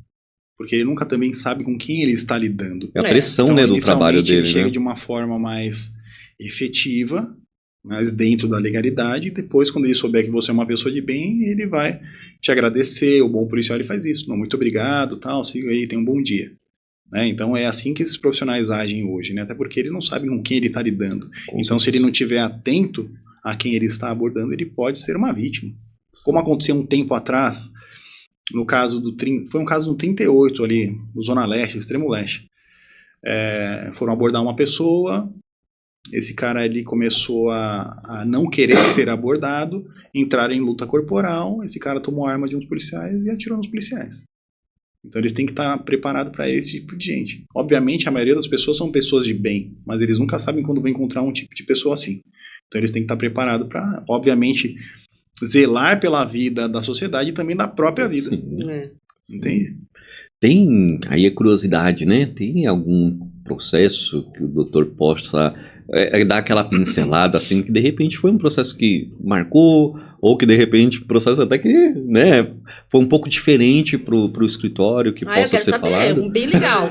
Porque ele nunca também sabe com quem ele está lidando. É a pressão, então, né, do trabalho dele, ele chega né? de uma forma mais efetiva, mas dentro da legalidade, e depois, quando ele souber que você é uma pessoa de bem, ele vai te agradecer. O bom policial, ele faz isso. Não, muito obrigado, tal, siga aí, tenha um bom dia. Né? Então, é assim que esses profissionais agem hoje, né? Até porque ele não sabe com quem ele está lidando. Então, se ele não estiver atento a quem ele está abordando, ele pode ser uma vítima. Como aconteceu um tempo atrás, no caso foi um caso no 38 ali, no Zona Leste, Extremo Leste. Foram abordar uma pessoa, esse cara ali começou a não querer ser abordado, entrar em luta corporal, esse cara tomou a arma de uns policiais e atirou nos policiais. Então eles têm que estar preparados para esse tipo de gente. Obviamente a maioria das pessoas são pessoas de bem, mas eles nunca sabem quando vão encontrar um tipo de pessoa assim. Então eles têm que estar preparados para, obviamente, zelar pela vida da sociedade e também da própria vida. Sim. Entende? Tem, aí a curiosidade, né? Tem algum processo que o doutor possa dar aquela pincelada, assim, que de repente foi um processo que marcou, ou que de repente o processo até que, né, foi um pouco diferente pro escritório, que possa ser falado? Eu quero saber, bem legal.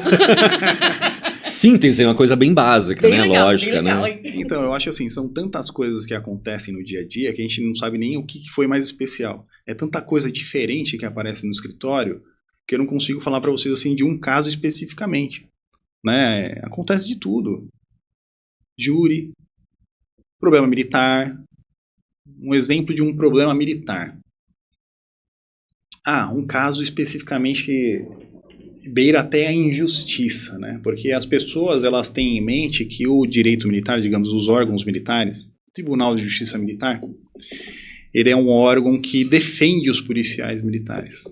Síntese é uma coisa bem básica, bem né? Legal, lógica, legal, né? Então, eu acho assim, são tantas coisas que acontecem no dia a dia que a gente não sabe nem o que foi mais especial. É tanta coisa diferente que aparece no escritório que eu não consigo falar para vocês assim de um caso especificamente. Né? Acontece de tudo. Júri, problema militar. Um exemplo de um problema militar. Um caso especificamente que beira até a injustiça, né? Porque as pessoas elas têm em mente que o direito militar, digamos, os órgãos militares, o Tribunal de Justiça Militar, ele é um órgão que defende os policiais militares.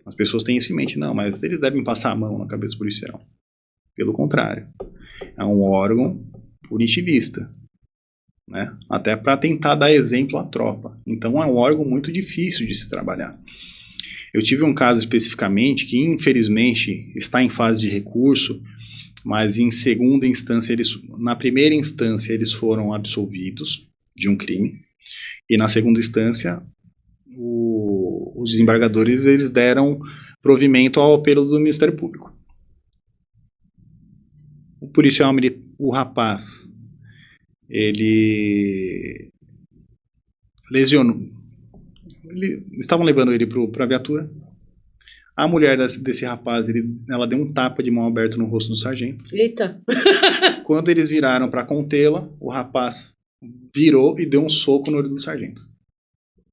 As pessoas têm isso em mente, não, mas eles devem passar a mão na cabeça do policial. Pelo contrário, é um órgão punitivista, né? Até para tentar dar exemplo à tropa. Então é um órgão muito difícil de se trabalhar. Eu tive um caso especificamente que, infelizmente, está em fase de recurso, mas em segunda instância, na primeira instância, eles foram absolvidos de um crime, e na segunda instância, os desembargadores eles deram provimento ao apelo do Ministério Público. O policial, o rapaz, ele lesionou. Estavam levando ele para a viatura. A mulher desse rapaz, ela deu um tapa de mão aberta no rosto do sargento. Eita! Quando eles viraram para contê-la, o rapaz virou e deu um soco no olho do sargento.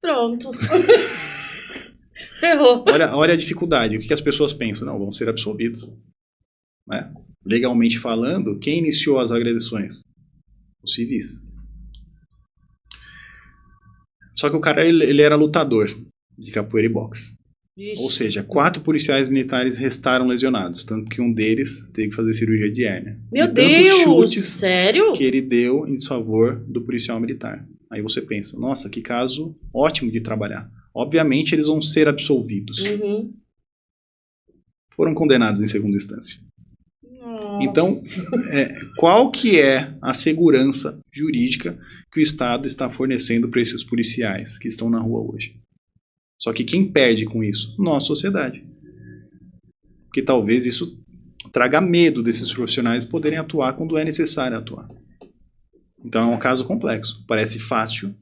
Pronto. Ferrou. Olha a dificuldade. O que as pessoas pensam? Não, vão ser absolvidos. Né? Legalmente falando, quem iniciou as agressões? Os civis. Só que o cara, ele era lutador de capoeira e boxe. Ixi. Ou seja, 4 policiais militares restaram lesionados. Tanto que um deles teve que fazer cirurgia de hérnia. Meu De tantos Deus! chutes Sério? que ele deu em favor do policial militar. Aí você pensa, nossa, que caso ótimo de trabalhar. Obviamente eles vão ser absolvidos. Uhum. Foram condenados em segunda instância. Nossa. Então, qual que é a segurança jurídica que o Estado está fornecendo para esses policiais que estão na rua hoje? Só que quem perde com isso? Nossa sociedade. Porque talvez isso traga medo desses profissionais poderem atuar quando é necessário atuar. Então é um caso complexo. Parece fácil,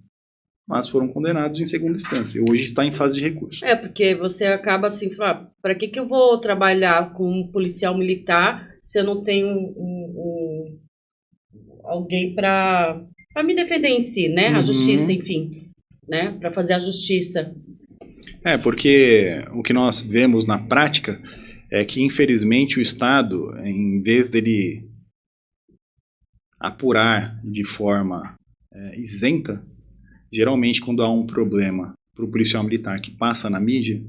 mas foram condenados em segunda instância. Hoje está em fase de recurso. Porque você acaba assim, para que eu vou trabalhar com um policial militar se eu não tenho alguém para me defender em si, né? A justiça, enfim, né? Para fazer a justiça. Porque o que nós vemos na prática é que, infelizmente, o Estado, em vez dele apurar de forma isenta, geralmente quando há um problema para o policial militar que passa na mídia,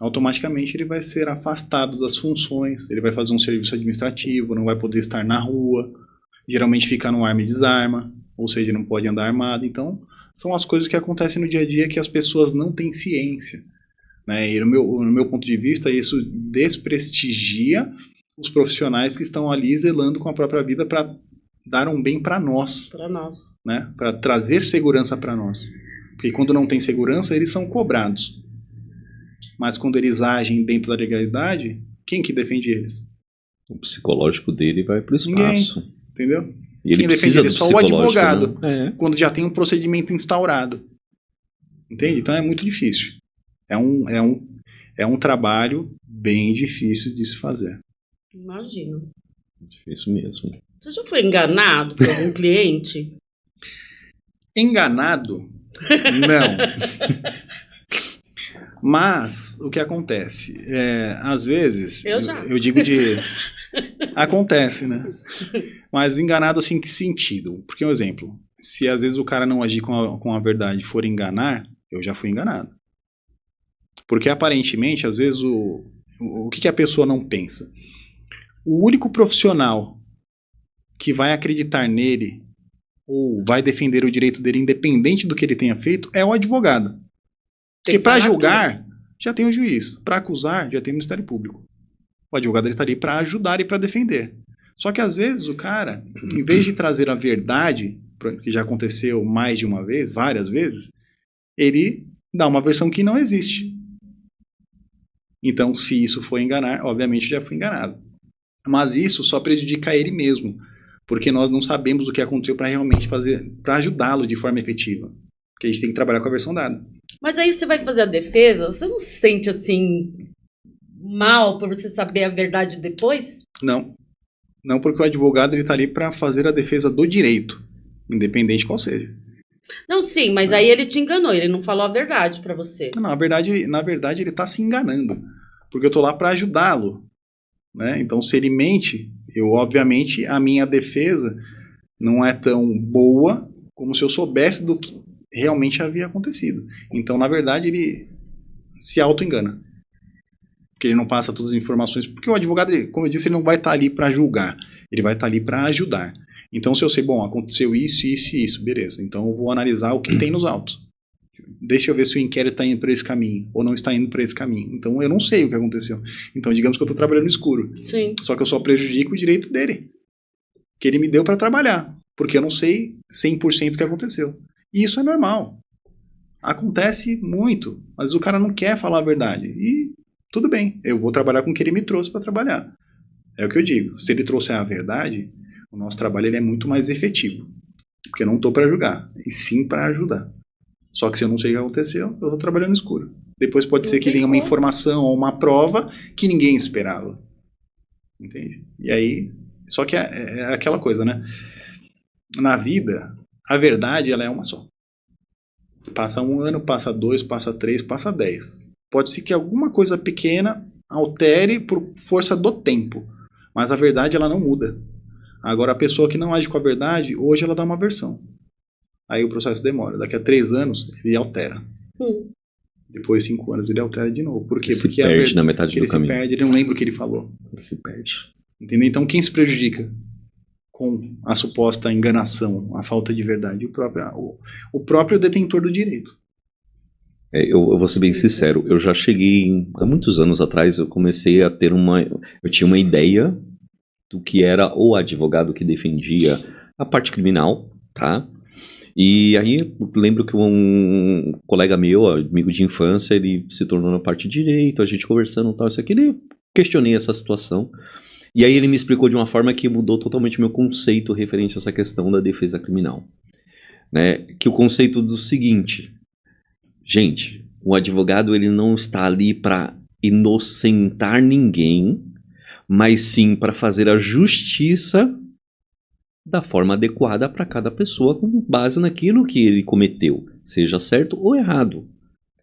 automaticamente ele vai ser afastado das funções, ele vai fazer um serviço administrativo, não vai poder estar na rua, geralmente fica no arma e desarma, ou seja, não pode andar armado. Então, são as coisas que acontecem no dia a dia que as pessoas não têm ciência. Né? E no meu ponto de vista, isso desprestigia os profissionais que estão ali zelando com a própria vida para dar um bem para nós. Para nós. Né? Para trazer segurança para nós. Porque quando não tem segurança, eles são cobrados. Mas quando eles agem dentro da legalidade, quem que defende eles? O psicológico dele vai para o espaço. Ninguém, entendeu? E ele quem defende precisa ele é do só o psicológico, advogado, né? quando já tem um procedimento instaurado. Entende? Então é muito difícil. É um trabalho bem difícil de se fazer. Imagino. Difícil mesmo. Você já foi enganado por algum cliente? Enganado? Não. Mas o que acontece? Às vezes, eu digo de... Acontece, né? Mas enganado assim, que sentido? Porque, um exemplo, se às vezes o cara não agir com a verdade e for enganar, eu já fui enganado. Porque aparentemente, às vezes, o que a pessoa não pensa? O único profissional que vai acreditar nele ou vai defender o direito dele independente do que ele tenha feito é o advogado. Porque para julgar, já tem o juiz. Para acusar, já tem o Ministério Público. O advogado ele está ali para ajudar e para defender. Só que às vezes o cara, em vez de trazer a verdade, que já aconteceu mais de uma vez, várias vezes, ele dá uma versão que não existe. Então, se isso for enganar, obviamente já foi enganado. Mas isso só prejudica ele mesmo, porque nós não sabemos o que aconteceu para realmente fazer, para ajudá-lo de forma efetiva. Porque a gente tem que trabalhar com a versão dada. Mas aí você vai fazer a defesa, você não se sente assim mal por você saber a verdade depois? Não. Não, porque o advogado ele tá ali para fazer a defesa do direito, independente qual seja. Não, sim, mas aí ele te enganou, ele não falou a verdade para você. Não, na verdade ele tá se enganando, porque eu tô lá para ajudá-lo, né? Então, se ele mente, obviamente a minha defesa não é tão boa como se eu soubesse do que realmente havia acontecido. Então, na verdade, ele se auto-engana. Porque ele não passa todas as informações. Porque o advogado, como eu disse, ele não vai estar ali para julgar. Ele vai estar ali para ajudar. Então, se eu sei, bom, aconteceu isso, isso e isso, beleza. Então, eu vou analisar o que tem nos autos. Deixa eu ver se o inquérito está indo para esse caminho ou não está indo para esse caminho. Então, eu não sei o que aconteceu. Então, digamos que eu estou trabalhando no escuro. Sim. Só que eu só prejudico o direito dele. Que ele me deu para trabalhar. Porque eu não sei 100% o que aconteceu. E isso é normal. Acontece muito. Mas o cara não quer falar a verdade. E tudo bem. Eu vou trabalhar com o que ele me trouxe para trabalhar. É o que eu digo. Se ele trouxer a verdade, o nosso trabalho ele é muito mais efetivo. Porque eu não estou para julgar. E sim para ajudar. Só que se eu não sei o que aconteceu, eu estou trabalhando no escuro. Depois pode ser que venha uma informação ou uma prova que ninguém esperava. Entende? E aí... Só que é aquela coisa, né? Na vida, a verdade, ela é uma só. Passa 1 ano, passa 2, passa 3, passa 10. Pode ser que alguma coisa pequena altere por força do tempo, mas a verdade, ela não muda. Agora, a pessoa que não age com a verdade, hoje ela dá uma versão. Aí o processo demora. Daqui a 3 anos, ele altera. Depois de 5 anos, ele altera de novo. Por quê? Ele Porque se perde na metade do ele caminho. se perde, ele não lembra o que ele falou. Ele se perde. Entendeu? Então, quem se prejudica com a suposta enganação, a falta de verdade? O próprio detentor do direito. Eu vou ser bem sincero, eu já cheguei, há muitos anos atrás, eu comecei a ter eu tinha uma ideia do que era o advogado que defendia a parte criminal, tá? E aí eu lembro que um colega meu, amigo de infância, ele se tornou na parte de direito, a gente conversando e tal, isso aqui, ele questionei essa situação. E aí ele me explicou de uma forma que mudou totalmente o meu conceito referente a essa questão da defesa criminal. Né? Que o conceito do seguinte, gente, o advogado ele não está ali para inocentar ninguém, mas sim para fazer a justiça da forma adequada para cada pessoa com base naquilo que ele cometeu, seja certo ou errado.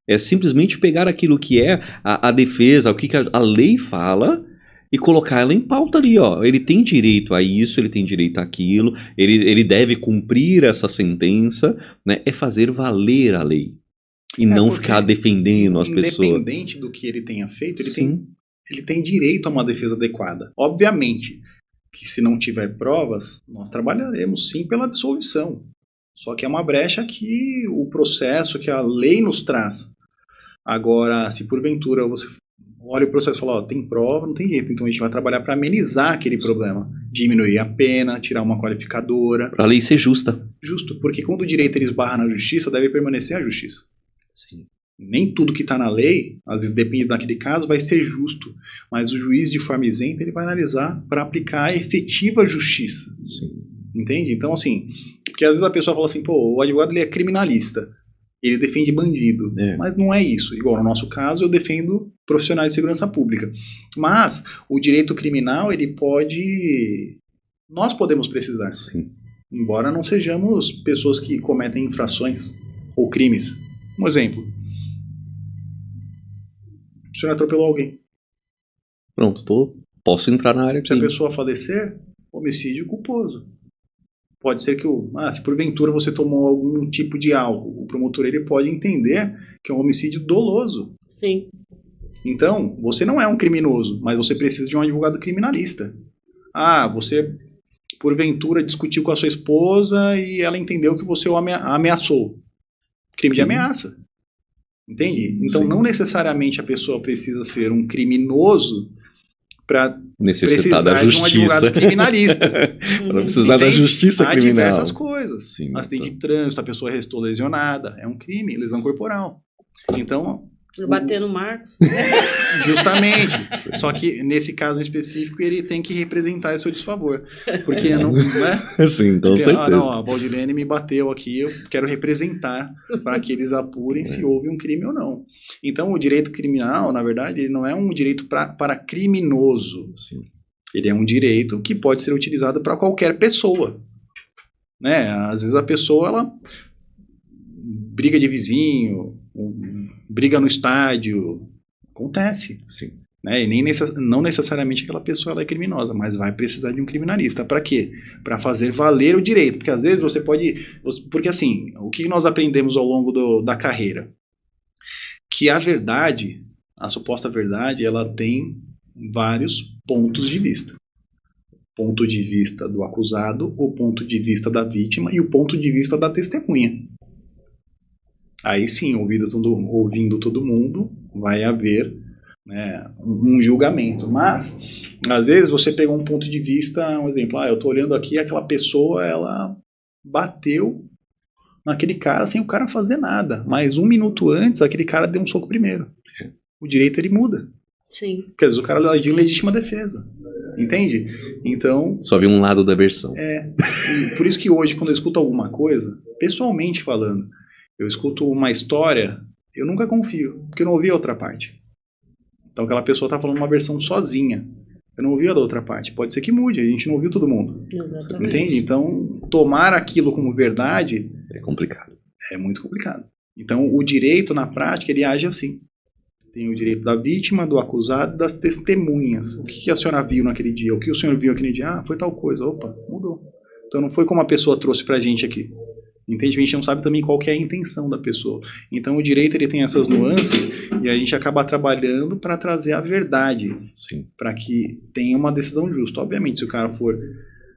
É simplesmente pegar aquilo que é a defesa, o que a lei fala e colocar ela em pauta ali, ó. Ele tem direito a isso, ele tem direito àquilo, ele deve cumprir essa sentença, né? É fazer valer a lei e não ficar defendendo as pessoas. Independente do que ele tenha feito, ele tem direito a uma defesa adequada. Obviamente que se não tiver provas, nós trabalharemos sim pela absolvição. Só que é uma brecha que o processo, que a lei nos traz. Agora, se porventura você olha o processo e fala, ó, tem prova, não tem jeito, então a gente vai trabalhar para amenizar aquele problema. Diminuir a pena, tirar uma qualificadora. Para a lei ser justa. Justo, porque quando o direito ele esbarra na justiça, deve permanecer a justiça. Sim. Nem tudo que está na lei, às vezes depende daquele caso, vai ser justo. Mas o juiz, de forma isenta, ele vai analisar para aplicar a efetiva justiça. Sim. Entende? Então, assim, porque às vezes a pessoa fala assim, pô, o advogado ele é criminalista, ele defende bandido. Mas não é isso. Igual no nosso caso, eu defendo profissionais de segurança pública. Mas o direito criminal, ele pode... Nós podemos precisar. Sim. Embora não sejamos pessoas que cometem infrações ou crimes. Um exemplo. O senhor atropelou alguém. Pronto, posso entrar na área. Se a pessoa falecer, homicídio culposo. Pode ser que, se porventura você tomou algum tipo de álcool, o promotor ele pode entender que é um homicídio doloso. Sim. Então, você não é um criminoso, mas você precisa de um advogado criminalista. Você porventura discutiu com a sua esposa e ela entendeu que você o ameaçou. Crime de ameaça. Entende? Então, não necessariamente a pessoa precisa ser um criminoso para necessitar da justiça. De um advogado criminalista. Para precisar da justiça criminal. Há diversas coisas. Sim, acidente de trânsito, a pessoa restou lesionada. É um crime, lesão corporal. Então... Bater no Marcos. Justamente. Só que, nesse caso em específico, ele tem que representar esse seu desfavor. Porque não é? Sim, com certeza. A Valdilene me bateu aqui, eu quero representar para que eles apurem se houve um crime ou não. Então, o direito criminal, na verdade, ele não é um direito para criminoso. Sim. Ele é um direito que pode ser utilizado para qualquer pessoa. Né? Às vezes a pessoa, ela briga de vizinho, briga no estádio, acontece. Sim. Né? E não necessariamente aquela pessoa ela é criminosa, mas vai precisar de um criminalista. Para quê? Para fazer valer o direito. Porque às vezes você pode... Porque assim, o que nós aprendemos ao longo da carreira? Que a verdade, a suposta verdade, ela tem vários pontos de vista. Ponto de vista do acusado, o ponto de vista da vítima e o ponto de vista da testemunha. Aí sim, ouvindo todo mundo, vai haver, né, um julgamento. Mas, às vezes, você pegou um ponto de vista, um exemplo, eu estou olhando aqui, aquela pessoa, ela bateu naquele cara sem o cara fazer nada. Mas 1 minuto antes, aquele cara deu um soco primeiro. O direito, ele muda. Sim. Porque às vezes o cara agiu em legítima defesa. Entende? Então... Só vi um lado da versão. E por isso que hoje, quando eu escuto alguma coisa, pessoalmente falando, eu escuto uma história, eu nunca confio, porque eu não ouvi a outra parte. Então aquela pessoa está falando uma versão sozinha. Eu não ouvi a da outra parte. Pode ser que mude, a gente não ouviu todo mundo. Exatamente. Entende? Então, tomar aquilo como verdade É complicado. é muito complicado. Então, o direito, na prática, ele age assim. Tem o direito da vítima, do acusado e das testemunhas. O que a senhora viu naquele dia? O que o senhor viu naquele dia? Ah, foi tal coisa. Opa, mudou. Então, não foi como a pessoa trouxe pra gente aqui. Entende? A gente não sabe também qual que é a intenção da pessoa. Então, o direito ele tem essas nuances e a gente acaba trabalhando para trazer a verdade. Sim. Para que tenha uma decisão justa. Obviamente, se o cara for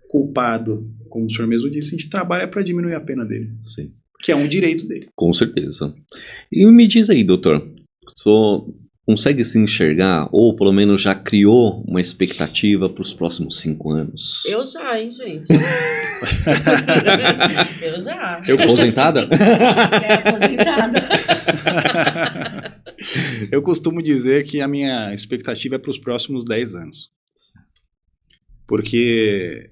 culpado, como o senhor mesmo disse, a gente trabalha para diminuir a pena dele. Sim. Que é um direito dele. Com certeza. E me diz aí, doutor, consegue se enxergar, ou pelo menos já criou uma expectativa para os próximos 5 anos? Eu já, hein, gente? Eu já. Eu aposentada? Aposentada. Eu costumo dizer que a minha expectativa é para os próximos 10 anos. Porque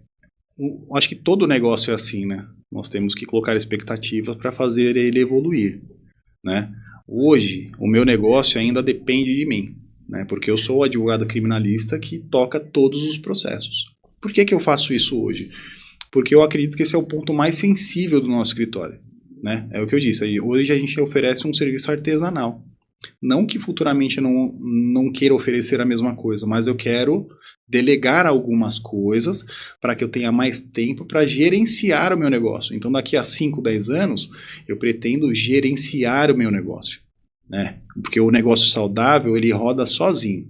acho que todo negócio é assim, né? Nós temos que colocar expectativas para fazer ele evoluir, né? Hoje, o meu negócio ainda depende de mim, né? Porque eu sou o advogado criminalista que toca todos os processos. Por que eu faço isso hoje? Porque eu acredito que esse é o ponto mais sensível do nosso escritório, né? É o que eu disse, hoje a gente oferece um serviço artesanal. Não que futuramente eu não queira oferecer a mesma coisa, mas eu quero delegar algumas coisas para que eu tenha mais tempo para gerenciar o meu negócio. Então, daqui a 5, 10 anos, eu pretendo gerenciar o meu negócio, né? Porque o negócio saudável, ele roda sozinho.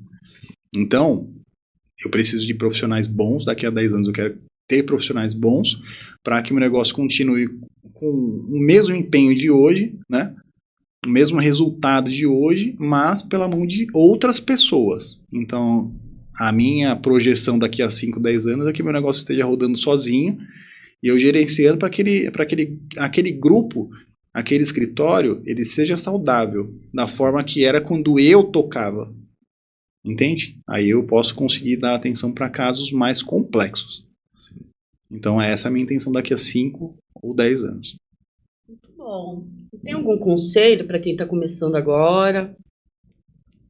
Então, eu preciso de profissionais bons. Daqui a 10 anos eu quero ter profissionais bons para que o meu negócio continue com o mesmo empenho de hoje, né? O mesmo resultado de hoje, mas pela mão de outras pessoas. Então, a minha projeção daqui a 5, 10 anos é que meu negócio esteja rodando sozinho e eu gerenciando para aquele grupo, aquele escritório, ele seja saudável, da forma que era quando eu tocava. Entende? Aí eu posso conseguir dar atenção para casos mais complexos. Então, essa é a minha intenção daqui a 5 ou 10 anos. Muito bom. Tem algum conselho para quem está começando agora?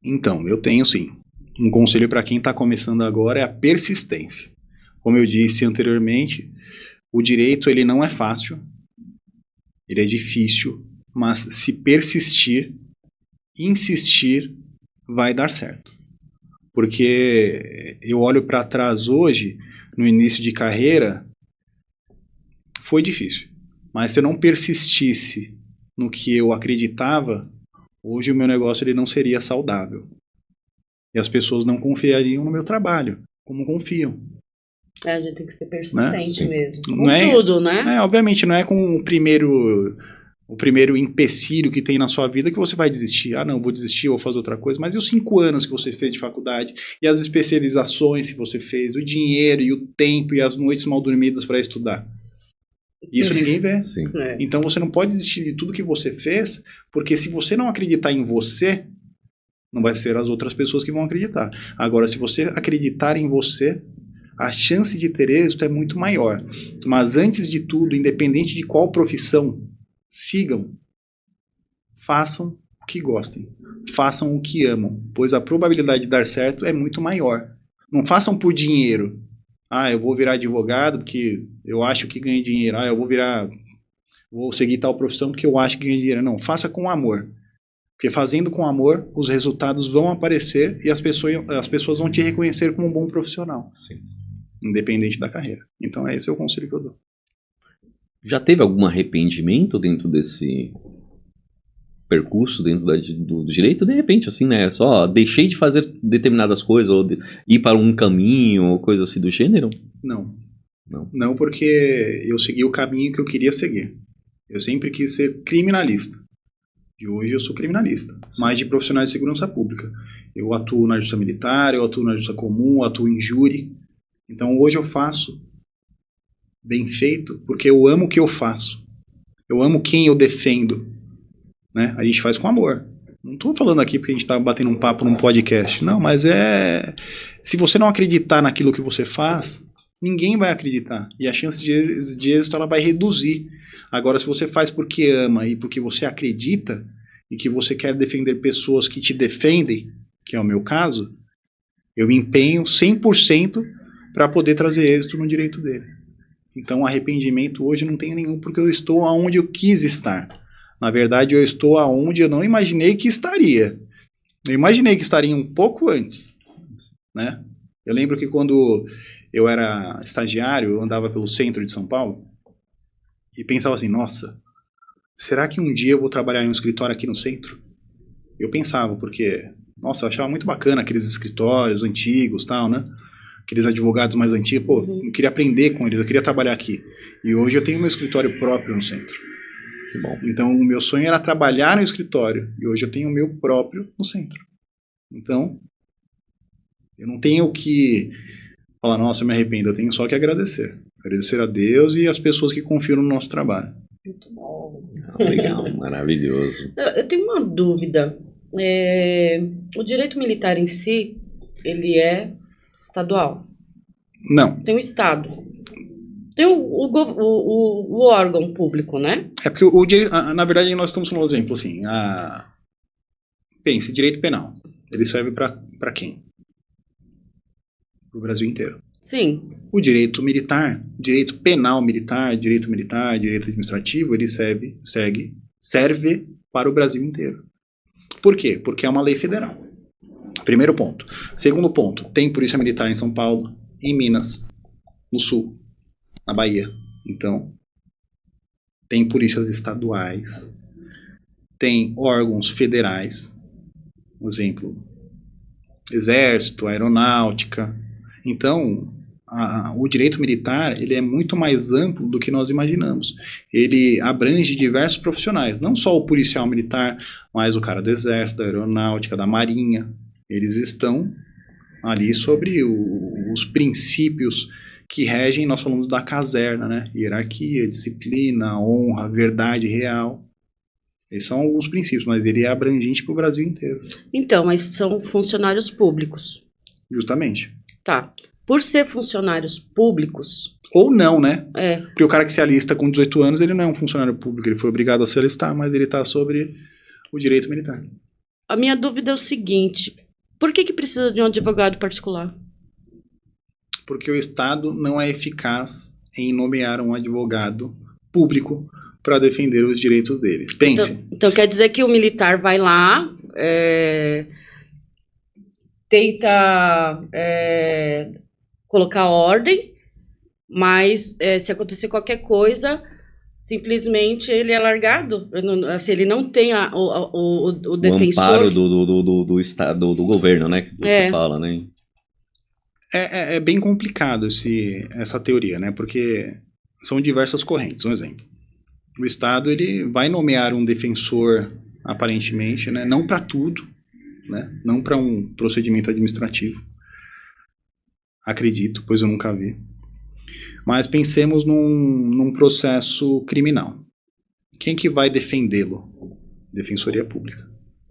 Então, eu tenho sim. Um conselho para quem está começando agora é a persistência. Como eu disse anteriormente, o direito ele não é fácil, ele é difícil, mas se persistir, insistir, vai dar certo. Porque eu olho para trás hoje, no início de carreira, foi difícil. Mas se eu não persistisse no que eu acreditava, hoje o meu negócio ele não seria saudável. E as pessoas não confiariam no meu trabalho, como confiam. A gente tem que ser persistente, né? Mesmo. Não Com tudo, né? Obviamente, não é com o primeiro empecilho que tem na sua vida que você vai desistir. Ah, não, vou desistir, vou fazer outra coisa. Mas e os 5 anos que você fez de faculdade? E as especializações que você fez? O dinheiro e o tempo e as noites mal dormidas para estudar? Isso ninguém vê. Sim. É. Então você não pode desistir de tudo que você fez, porque se você não acreditar em você, não vai ser as outras pessoas que vão acreditar. Agora, se você acreditar em você, a chance de ter êxito é muito maior. Mas antes de tudo, independente de qual profissão, sigam, façam o que gostem, façam o que amam, pois a probabilidade de dar certo é muito maior. Não façam por dinheiro. Ah, eu vou virar advogado porque eu acho que ganho dinheiro. Ah, vou seguir tal profissão porque eu acho que ganho dinheiro. Não, faça com amor. Porque fazendo com amor, os resultados vão aparecer e as pessoas vão te reconhecer como um bom profissional. Sim. Independente da carreira. Então, esse é o conselho que eu dou. Já teve algum arrependimento dentro desse percurso, dentro do direito? De repente, assim, né? Só deixei de fazer determinadas coisas, ou ir para um caminho, ou coisa assim do gênero? Não. Não, porque eu segui o caminho que eu queria seguir. Eu sempre quis ser criminalista. E hoje eu sou criminalista, mas de profissional de segurança pública. Eu atuo na justiça militar, eu atuo na justiça comum, eu atuo em júri. Então hoje eu faço bem feito porque eu amo o que eu faço. Eu amo quem eu defendo. Né? A gente faz com amor. Não estou falando aqui porque a gente está batendo um papo num podcast. Não, mas se você não acreditar naquilo que você faz, ninguém vai acreditar. E a chance de êxito ela vai reduzir. Agora, se você faz porque ama e porque você acredita e que você quer defender pessoas que te defendem, que é o meu caso, Eu me empenho 100% para poder trazer êxito no direito dele. Então, arrependimento hoje não tenho nenhum, porque eu estou aonde eu quis estar. Na verdade, eu estou aonde eu não imaginei que estaria. Eu imaginei que estaria um pouco antes, né? Eu lembro que quando eu era estagiário, eu andava pelo centro de São Paulo e pensava assim, nossa, será que um dia eu vou trabalhar em um escritório aqui no centro? Eu pensava, porque, nossa, eu achava muito bacana aqueles escritórios antigos, tal, né? Aqueles advogados mais antigos, pô, eu queria aprender com eles, eu queria trabalhar aqui. E hoje eu tenho meu escritório próprio no centro. Que bom. Então, o meu sonho era trabalhar no escritório, e hoje eu tenho o meu próprio no centro. Então, eu não tenho que falar, nossa, eu me arrependo, eu tenho só que agradecer. Agradecer a Deus e as pessoas que confiam no nosso trabalho. Muito bom. Legal, maravilhoso. Eu tenho uma dúvida. O direito militar em si, ele é estadual? Não. Tem o Estado. Tem o órgão público, né? É porque o direito, na verdade, nós estamos falando, por exemplo, assim, pense, direito penal. Ele serve para quem? Para o Brasil inteiro. Sim. O direito militar, direito penal militar, direito administrativo, ele serve para o Brasil inteiro. Por quê? Porque é uma lei federal. Primeiro ponto. Segundo ponto, tem polícia militar em São Paulo, em Minas, no Sul, na Bahia. Então, tem polícias estaduais, tem órgãos federais, por exemplo, Exército, Aeronáutica. Então, o direito militar ele é muito mais amplo do que nós imaginamos. Ele abrange diversos profissionais, não só o policial militar, mas o cara do Exército, da Aeronáutica, da Marinha. Eles estão ali sobre os princípios que regem, nós falamos da caserna, né? Hierarquia, disciplina, honra, verdade real. Esses são alguns princípios, mas ele é abrangente para o Brasil inteiro. Então, mas são funcionários públicos. Justamente. Tá. Por ser funcionários públicos... Ou não, né? É. Porque o cara que se alista com 18 anos, ele não é um funcionário público, ele foi obrigado a se alistar, mas ele está sobre o direito militar. A minha dúvida é o seguinte, por que precisa de um advogado particular? Porque o Estado não é eficaz em nomear um advogado público para defender os direitos dele. Pense. Então quer dizer que o militar vai lá, tenta colocar ordem, mas se acontecer qualquer coisa, simplesmente ele é largado? Assim, ele não tem o defensor... O amparo do Estado, do governo, né? Que você fala, né? É bem complicado essa teoria, né? Porque são diversas correntes. Um exemplo. O Estado ele vai nomear um defensor, aparentemente, né? Não para tudo, né? Não para um procedimento administrativo. Acredito, pois eu nunca vi. Mas pensemos num processo criminal. Quem que vai defendê-lo? Defensoria Pública.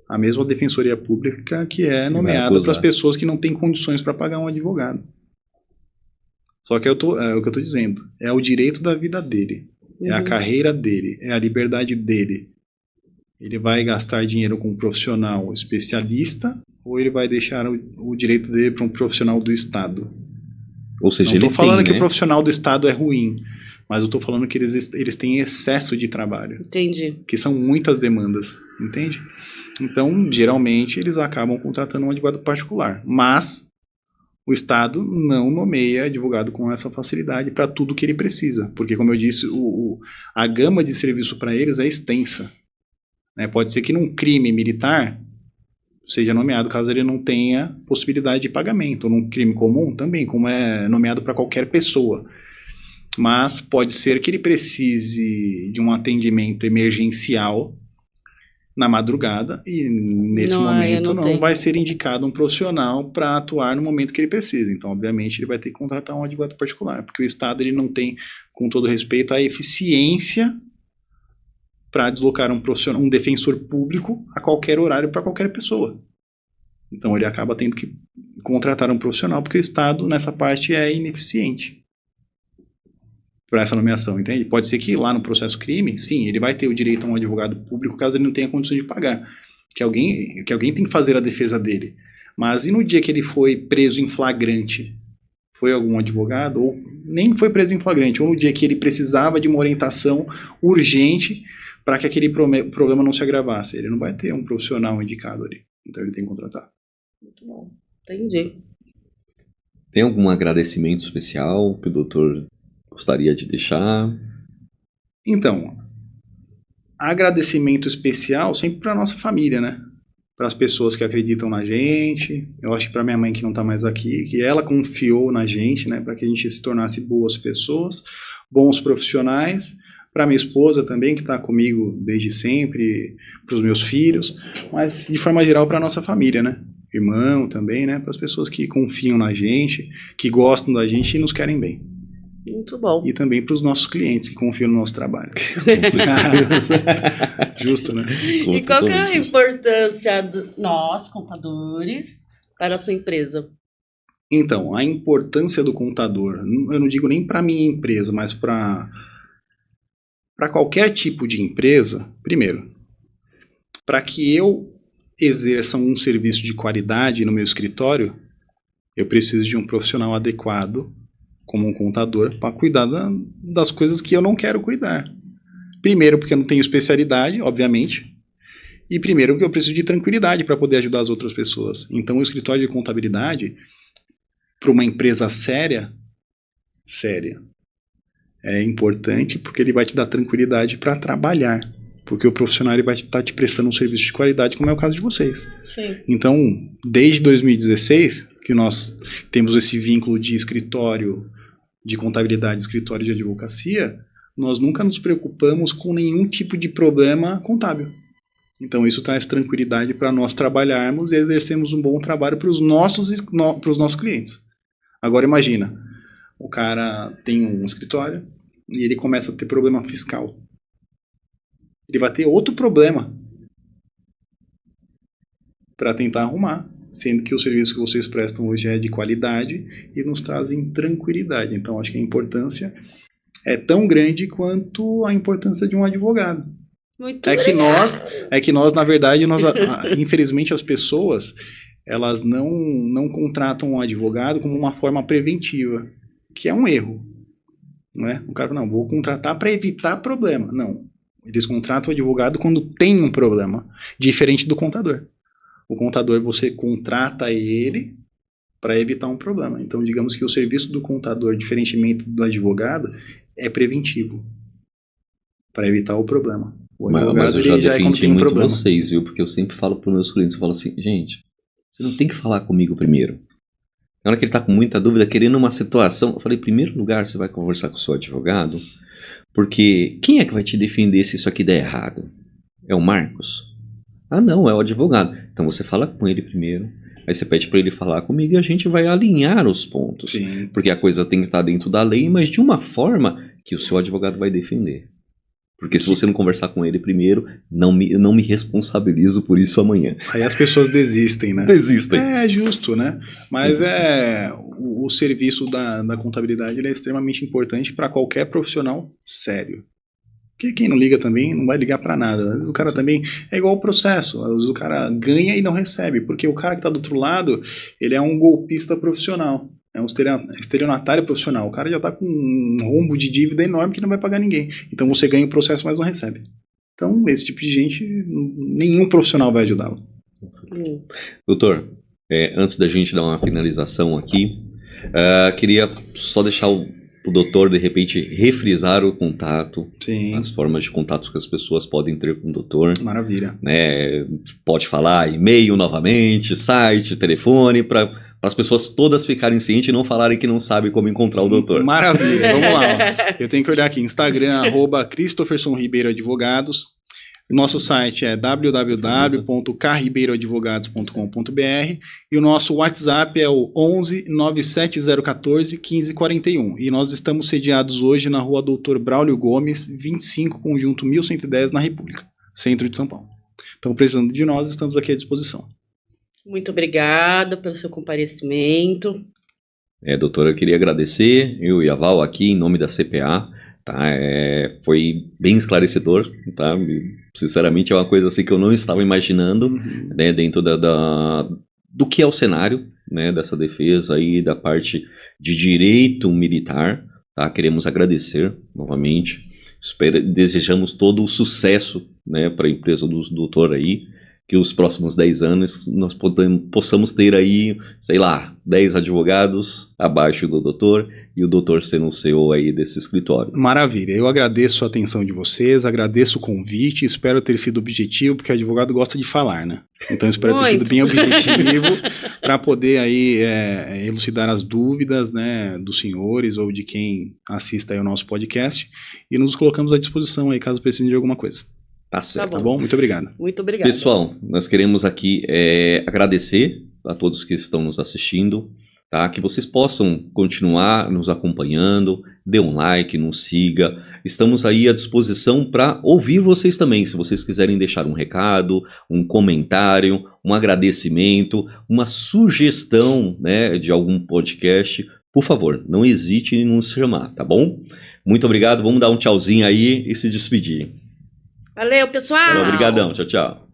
A mesma Defensoria Pública que é nomeada para as pessoas que não têm condições para pagar um advogado. Só que é o que eu estou dizendo. É o direito da vida dele. É a carreira dele. É a liberdade dele. Ele vai gastar dinheiro com um profissional especialista ou ele vai deixar o direito dele para um profissional do Estado? Ou seja, não estou falando que né? o profissional do Estado é ruim, mas eu estou falando que eles têm excesso de trabalho. Entendi. Que são muitas demandas, entende? Então, geralmente, eles acabam contratando um advogado particular. Mas o Estado não nomeia advogado com essa facilidade para tudo que ele precisa. Porque, como eu disse, a gama de serviço para eles é extensa. Né? Pode ser que num crime militar seja nomeado caso ele não tenha possibilidade de pagamento. Ou num crime comum também, como é nomeado para qualquer pessoa. Mas pode ser que ele precise de um atendimento emergencial na madrugada e nesse momento não vai ser indicado um profissional para atuar no momento que ele precisa. Então, obviamente, ele vai ter que contratar um advogado particular, porque o Estado ele não tem, com todo respeito, a eficiência para deslocar um defensor público a qualquer horário para qualquer pessoa. Então, ele acaba tendo que contratar um profissional, porque o Estado, nessa parte, é ineficiente para essa nomeação, entende? Pode ser que lá no processo crime, sim, ele vai ter o direito a um advogado público caso ele não tenha condições de pagar, que alguém tem que fazer a defesa dele. Mas e no dia que ele foi preso em flagrante? Foi algum advogado? Ou nem foi preso em flagrante, ou no dia que ele precisava de uma orientação urgente para que aquele problema não se agravasse. Ele não vai ter um profissional indicado ali. Então ele tem que contratar. Muito bom. Entendi. Tem algum agradecimento especial que o doutor gostaria de deixar? Então, agradecimento especial sempre para nossa família, né? Para as pessoas que acreditam na gente. Eu acho que para minha mãe que não está mais aqui, que ela confiou na gente, né? Para que a gente se tornasse boas pessoas, bons profissionais. Para minha esposa também, que está comigo desde sempre, para os meus filhos, mas de forma geral para a nossa família, né? Irmão também, né? Para as pessoas que confiam na gente, que gostam da gente e nos querem bem. Muito bom. E também para os nossos clientes que confiam no nosso trabalho. Justo, né? E qual que é a importância de nós, contadores, para a sua empresa? Então, a importância do contador, eu não digo nem para minha empresa, mas para qualquer tipo de empresa, primeiro, para que eu exerça um serviço de qualidade no meu escritório, eu preciso de um profissional adequado, como um contador, para cuidar das coisas que eu não quero cuidar. Primeiro, porque eu não tenho especialidade, obviamente, e primeiro, porque eu preciso de tranquilidade para poder ajudar as outras pessoas. Então, o escritório de contabilidade, para uma empresa séria, é importante porque ele vai te dar tranquilidade para trabalhar. Porque o profissional ele vai estar te prestando um serviço de qualidade, como é o caso de vocês. Sim. Então, desde 2016, que nós temos esse vínculo de escritório de contabilidade, escritório de advocacia, nós nunca nos preocupamos com nenhum tipo de problema contábil. Então, isso traz tranquilidade para nós trabalharmos e exercermos um bom trabalho para os nossos clientes. Agora, imagina, o cara tem um escritório e ele começa a ter problema fiscal. Ele vai ter outro problema para tentar arrumar, sendo que o serviço que vocês prestam hoje é de qualidade e nos trazem tranquilidade. Então, acho que a importância é tão grande quanto a importância de um advogado. Muito É que nós, na verdade, infelizmente as pessoas, elas não contratam um advogado como uma forma preventiva, que é um erro. Não é? O cara fala, não, vou contratar para evitar problema. Não. Eles contratam o advogado quando tem um problema, diferente do contador. O contador, você contrata ele para evitar um problema. Então, digamos que o serviço do contador, diferentemente do advogado, é preventivo, para evitar o problema. O advogado, mas eu já já é quando defendi tem um muito problema. vocês, viu? Porque eu sempre falo para os meus clientes, eu falo assim, gente, você não tem que falar comigo primeiro. Na hora que ele está com muita dúvida, querendo uma situação, eu falei, em primeiro lugar, você vai conversar com o seu advogado, porque quem é que vai te defender se isso aqui der errado? É o Marcos? Ah, não, é o advogado. Então você fala com ele primeiro, aí você pede para ele falar comigo e a gente vai alinhar os pontos. Sim. Porque a coisa tem que estar dentro da lei, mas de uma forma que o seu advogado vai defender. Porque se você não conversar com ele primeiro, não me responsabilizo por isso amanhã. Aí as pessoas desistem, né? Desistem. É justo, né? Mas o serviço da contabilidade ele é extremamente importante para qualquer profissional sério. Porque quem não liga também não vai ligar para nada. Às vezes o cara também é igual o processo. Às vezes o cara ganha e não recebe. Porque o cara que está do outro lado, ele é um golpista profissional. É um estelionatário profissional. O cara já está com um rombo de dívida enorme que não vai pagar ninguém. Então você ganha o processo, mas não recebe. Então, esse tipo de gente, nenhum profissional vai ajudá-lo. Doutor, antes da gente dar uma finalização aqui, queria só deixar o doutor, de repente, refrisar o contato, Sim. As formas de contato que as pessoas podem ter com o doutor. Maravilha. Né? Pode falar e-mail novamente, site, telefone, para as pessoas todas ficarem cientes e não falarem que não sabem como encontrar o doutor. Maravilha, vamos lá. Ó. Eu tenho que olhar aqui, Instagram, @ChristophersonRibeiroAdvogados. Nosso site é www.carribeiroadvogados.com.br e o nosso WhatsApp é o 11 97014 1541. E nós estamos sediados hoje na rua Doutor Braulio Gomes, 25, conjunto 1110, na República, centro de São Paulo. Então, precisando de nós, estamos aqui à disposição. Muito obrigada pelo seu comparecimento. Doutora, eu queria agradecer, eu e a Val aqui, em nome da CPA, tá? Foi bem esclarecedor, tá? Sinceramente, é uma coisa assim que eu não estava imaginando, né? Dentro do que é o cenário, né, dessa defesa aí, da parte de direito militar, tá? Queremos agradecer novamente, desejamos todo o sucesso, né, para a empresa do doutor aí, que os próximos 10 anos nós possamos ter aí, sei lá, 10 advogados abaixo do doutor e o doutor sendo o CEO aí desse escritório. Maravilha, eu agradeço a atenção de vocês, agradeço o convite, espero ter sido objetivo, porque advogado gosta de falar, né? Então espero ter sido bem objetivo para poder aí elucidar as dúvidas, né, dos senhores ou de quem assista aí ao nosso podcast e nos colocamos à disposição aí caso precisem de alguma coisa. Tá certo. Tá bom? Muito obrigado. Muito obrigado. Pessoal, nós queremos aqui agradecer a todos que estão nos assistindo, tá? Que vocês possam continuar nos acompanhando, dê um like, nos siga. Estamos aí à disposição para ouvir vocês também. Se vocês quiserem deixar um recado, um comentário, um agradecimento, uma sugestão, né, de algum podcast, por favor, não hesite em nos chamar, tá bom? Muito obrigado, vamos dar um tchauzinho aí e se despedir. Valeu, pessoal! Obrigadão, tchau, tchau.